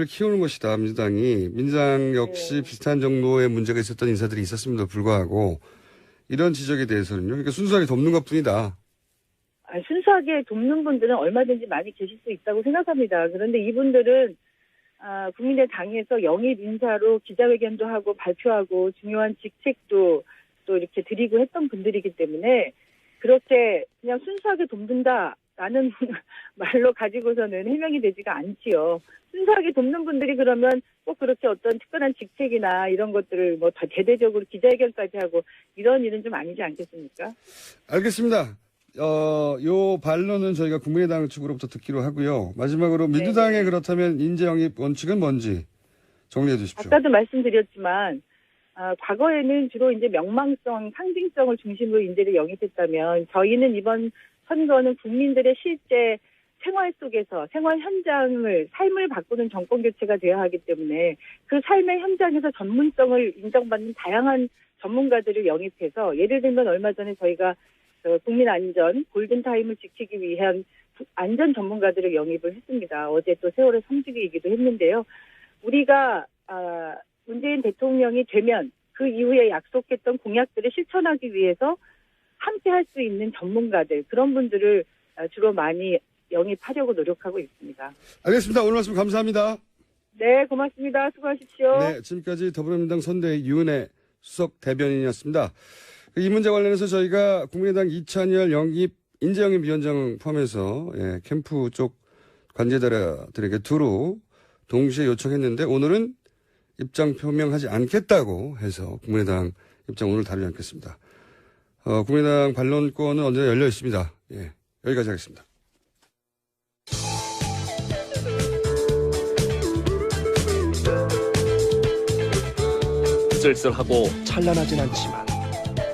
S1: 키우는 것이다. 민주당 역시 비슷한 정도의 문제가 있었던 인사들이 있었음에도 불구하고 이런 지적에 대해서는요. 그러니까 순수하게 돕는 것뿐이다.
S2: 순수하게 돕는 분들은 얼마든지 많이 계실 수 있다고 생각합니다. 그런데 이분들은 국민의당에서 영입 인사로 기자회견도 하고 발표하고 중요한 직책도 또 이렇게 드리고 했던 분들이기 때문에 그렇게 그냥 순수하게 돕는다라는 말로 가지고서는 해명이 되지가 않지요. 순수하게 돕는 분들이 그러면 꼭 그렇게 어떤 특별한 직책이나 이런 것들을 뭐 다 대대적으로 기자회견까지 하고 이런 일은 좀 아니지 않겠습니까?
S1: 알겠습니다. 요 반론은 저희가 국민의당 측으로부터 듣기로 하고요. 마지막으로 민주당의 그렇다면 인재 영입 원칙은 뭔지 정리해 주십시오.
S2: 아까도 말씀드렸지만 과거에는 주로 이제 명망성, 상징성을 중심으로 인재를 영입했다면 저희는 이번 선거는 국민들의 실제 생활 속에서 생활 현장을 삶을 바꾸는 정권 교체가 되어야 하기 때문에 그 삶의 현장에서 전문성을 인정받는 다양한 전문가들을 영입해서 예를 들면 얼마 전에 저희가 국민 안전 골든타임을 지키기 위한 안전 전문가들을 영입을 했습니다. 어제 또 세월의 3주기이기도 했는데요. 우리가 문재인 대통령이 되면 그 이후에 약속했던 공약들을 실천하기 위해서 함께 할 수 있는 전문가들 그런 분들을 주로 많이 영입하려고 노력하고 있습니다.
S1: 알겠습니다. 오늘 말씀 감사합니다.
S2: 네, 고맙습니다. 수고하십시오.
S1: 네, 지금까지 더불어민주당 선대위 유은혜 수석 대변인이었습니다. 이 문제 관련해서 저희가 국민의당 이찬열 인재영입위원장 포함해서 캠프 쪽 관계자들에게 두루 동시에 요청했는데 오늘은 입장 표명하지 않겠다고 해서 국민의당 입장 오늘 다루지 않겠습니다. 국민의당 반론권은 언제나 열려 있습니다. 여기까지 하겠습니다.
S3: 쓸쓸하고 찬란하진 않지만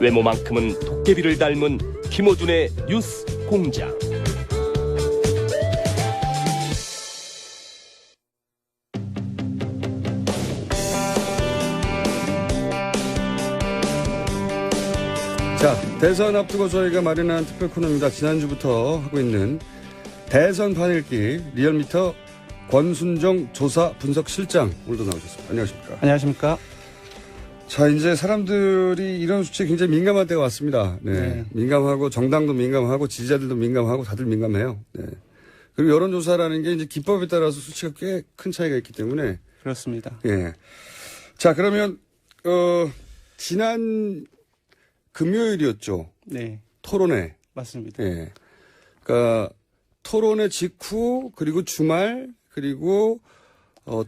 S3: 외모만큼은 도깨비를 닮은 김어준의 뉴스 공장.
S1: 자, 대선 앞두고 저희가 마련한 특별 코너입니다. 지난주부터 하고 있는 대선 판읽기 리얼미터 권순정 조사 분석 실장 오늘도 나오셨습니다. 안녕하십니까?
S4: 안녕하십니까?
S1: 자, 이제 사람들이 이런 수치에 굉장히 민감한 때가 왔습니다. 네. 민감하고 정당도 민감하고 지지자들도 민감하고 다들 민감해요. 네. 그리고 여론조사라는 게 이제 기법에 따라서 수치가 꽤 큰 차이가 있기 때문에.
S4: 그렇습니다.
S1: 예. 자, 그러면, 지난 금요일이었죠.
S4: 네.
S1: 토론회.
S4: 맞습니다.
S1: 예. 그러니까 토론회 직후 그리고 주말 그리고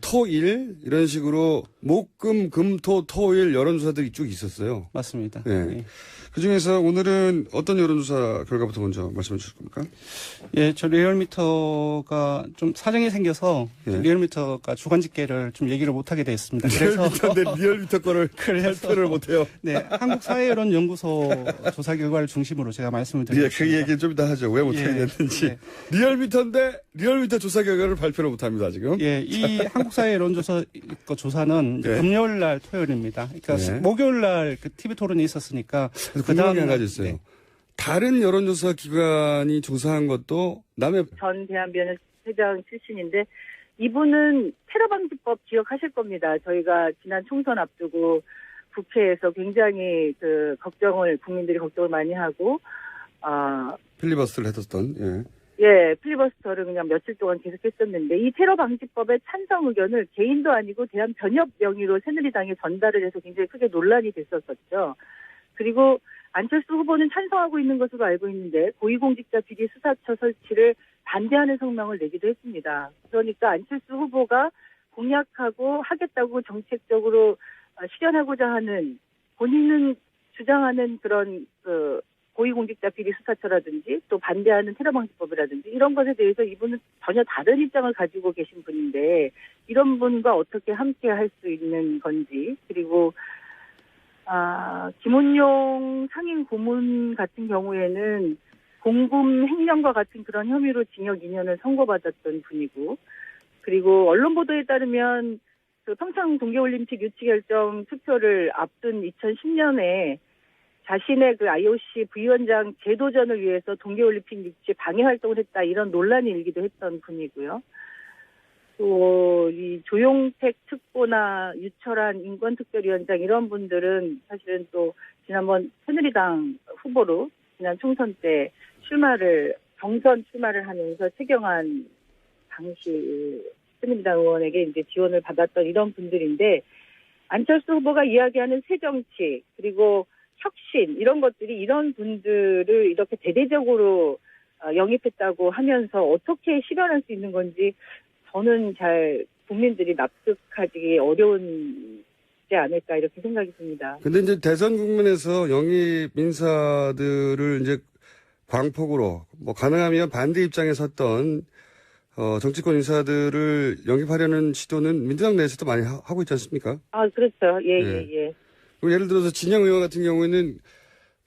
S1: 토일 이런 식으로 목금 금토 토일 여론조사들이 쭉 있었어요.
S4: 맞습니다.
S1: 예.
S4: 네.
S1: 그중에서 오늘은 어떤 여론조사 결과부터 먼저 말씀해 주실 겁니까?
S4: 예, 저 리얼미터가 좀 사정이 생겨서 리얼미터가 주간 집계를 좀 얘기를 못하게 됐습니다. 그래서
S1: 리얼미터 거를 발표를 못해요.
S4: 네, 한국사회여론연구소 조사 결과를 중심으로 제가 말씀을 드리겠습니다.
S1: 그 얘기는 좀 이따 하죠. 왜 못하게 됐는지.
S4: 네.
S1: 리얼미터인데 리얼미터 조사 결과를 발표를 못합니다 지금.
S4: 예, 이 한국사회여론조사 조사는 금요일 날 토요일입니다. 그러니까 목요일 날 그 TV 토론이 있었으니까.
S1: 궁금한 게 한 가지 있어요. 다른 여론조사 기관이 조사한 것도 남의
S2: 전 대한변협회장 출신인데 이분은 테러방지법 기억하실 겁니다. 저희가 지난 총선 앞두고 국회에서 굉장히 걱정을 국민들이 걱정을 많이 하고
S1: 필리버스터를 했었던
S2: 필리버스터를 그냥 며칠 동안 계속했었는데 이 테러방지법의 찬성 의견을 개인도 아니고 대한변협 명의로 새누리당에 전달을 해서 굉장히 크게 논란이 됐었었죠. 그리고 안철수 후보는 찬성하고 있는 것으로 알고 있는데 고위공직자 비리 수사처 설치를 반대하는 성명을 내기도 했습니다. 그러니까 안철수 후보가 공약하고 하겠다고 정책적으로 실현하고자 하는 본인은 주장하는 그런 고위공직자 비리 수사처라든지 또 반대하는 테러방지법이라든지 이런 것에 대해서 이분은 전혀 다른 입장을 가지고 계신 분인데 이런 분과 어떻게 함께 할 수 있는 건지 그리고 김은용 상임 고문 같은 경우에는 공금 횡령과 같은 그런 혐의로 징역 2년을 선고받았던 분이고 그리고 언론 보도에 따르면 그 평창 동계올림픽 유치 결정 투표를 앞둔 2010년에 자신의 그 IOC 부위원장 재도전을 위해서 동계올림픽 유치 방해 활동을 했다 이런 논란이 일기도 했던 분이고요. 또 이 조용택 특보나 유철한 인권특별위원장 이런 분들은 사실은 또 지난번 새누리당 후보로 지난 총선 때 경선 출마를 하면서 최경환 당시 새누리당 의원에게 이제 지원을 받았던 이런 분들인데 안철수 후보가 이야기하는 새정치 그리고 혁신 이런 것들이 이런 분들을 이렇게 대대적으로 영입했다고 하면서 어떻게 실현할 수 있는 건지 저는 잘 국민들이 납득하기 어려운지 않을까 이렇게 생각이 듭니다.
S1: 근데 이제 대선 국면에서 영입 인사들을 이제 광폭으로 뭐 가능하면 반대 입장에 섰던 정치권 인사들을 영입하려는 시도는 민주당 내에서도 많이 하고 있지 않습니까?
S2: 그렇죠. 예.
S1: 예를 들어서 진영 의원 같은 경우에는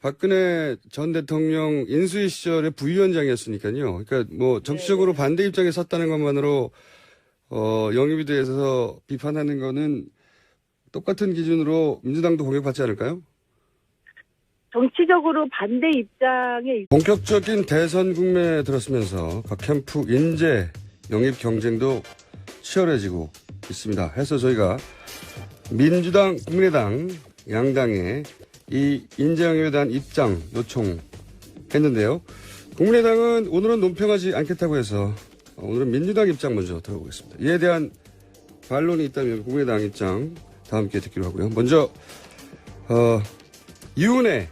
S1: 박근혜 전 대통령 인수위 시절에 부위원장이었으니까요. 그러니까 뭐 정치적으로 반대 입장에 섰다는 것만으로 영입에 대해서 비판하는 거는 똑같은 기준으로 민주당도 공격받지 않을까요?
S2: 정치적으로 반대 입장에
S1: 본격적인 대선 국면에 들었으면서 각 캠프 인재 영입 경쟁도 치열해지고 있습니다. 해서 저희가 민주당, 국민의당 양당의 이 인재 영입에 대한 입장 요청했는데요. 국민의당은 오늘은 논평하지 않겠다고 해서 오늘은 민주당 입장 먼저 들어보겠습니다. 이에 대한 반론이 있다면 국민의당 입장 다 함께 듣기로 하고요. 먼저 이은혜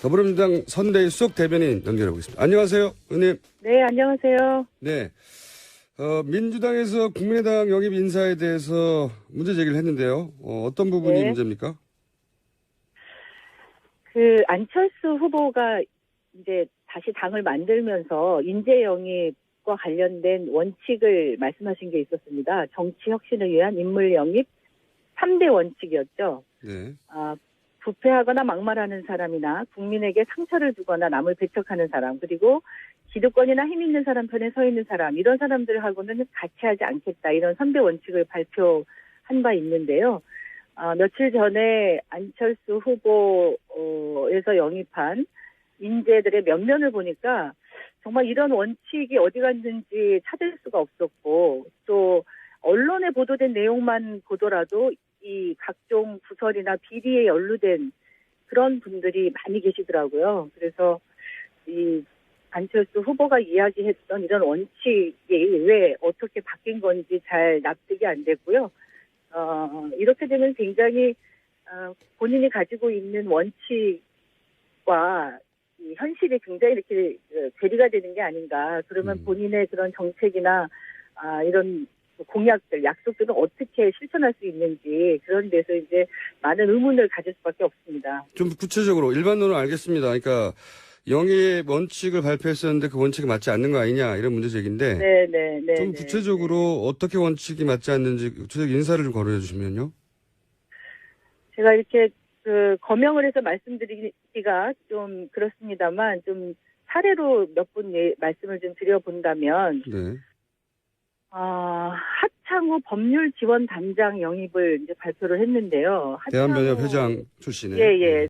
S1: 더불어민주당 선대위 수석 대변인 연결해 보겠습니다. 안녕하세요, 의원님.
S2: 네, 안녕하세요.
S1: 네, 민주당에서 국민의당 영입 인사에 대해서 문제 제기를 했는데요. 어떤 부분이
S2: 네.
S1: 문제입니까?
S2: 그 안철수 후보가 이제 다시 당을 만들면서 인재 영입과 관련된 원칙을 말씀하신 게 있었습니다. 정치 혁신을 위한 인물 영입 3대 원칙이었죠.
S1: 네.
S2: 부패하거나 막말하는 사람이나 국민에게 상처를 주거나 남을 배척하는 사람 그리고 기득권이나 힘 있는 사람 편에 서 있는 사람 이런 사람들하고는 같이 하지 않겠다 이런 3대 원칙을 발표한 바 있는데요. 며칠 전에 안철수 후보에서 영입한 인재들의 면면을 보니까 정말 이런 원칙이 어디 갔는지 찾을 수가 없었고 또 언론에 보도된 내용만 보더라도 이 각종 구설이나 비리에 연루된 그런 분들이 많이 계시더라고요. 그래서 이 안철수 후보가 이야기했던 이런 원칙이 왜 어떻게 바뀐 건지 잘 납득이 안 됐고요. 이렇게 되면 굉장히 본인이 가지고 있는 원칙과 이 현실이 굉장히 이렇게 괴리가 되는 게 아닌가. 그러면 본인의 그런 정책이나 이런 공약들, 약속들은 어떻게 실천할 수 있는지 그런 데서 이제 많은 의문을 가질 수밖에 없습니다.
S1: 좀 구체적으로 일반론은 알겠습니다. 그러니까 영입 원칙을 발표했었는데 그 원칙이 맞지 않는 거 아니냐 이런 문제 제기인데
S2: 네.
S1: 좀 구체적으로 어떻게 원칙이 맞지 않는지 구체적 인사를 좀 거론해 주시면요.
S2: 제가 이렇게 거명을 해서 말씀드리기가 좀 그렇습니다만 좀 사례로 몇 분 말씀을 좀 드려본다면
S1: 네.
S2: 하창우 법률지원단장 영입을 이제 발표를 했는데요.
S1: 대한변협 회장 출신의.
S2: 예.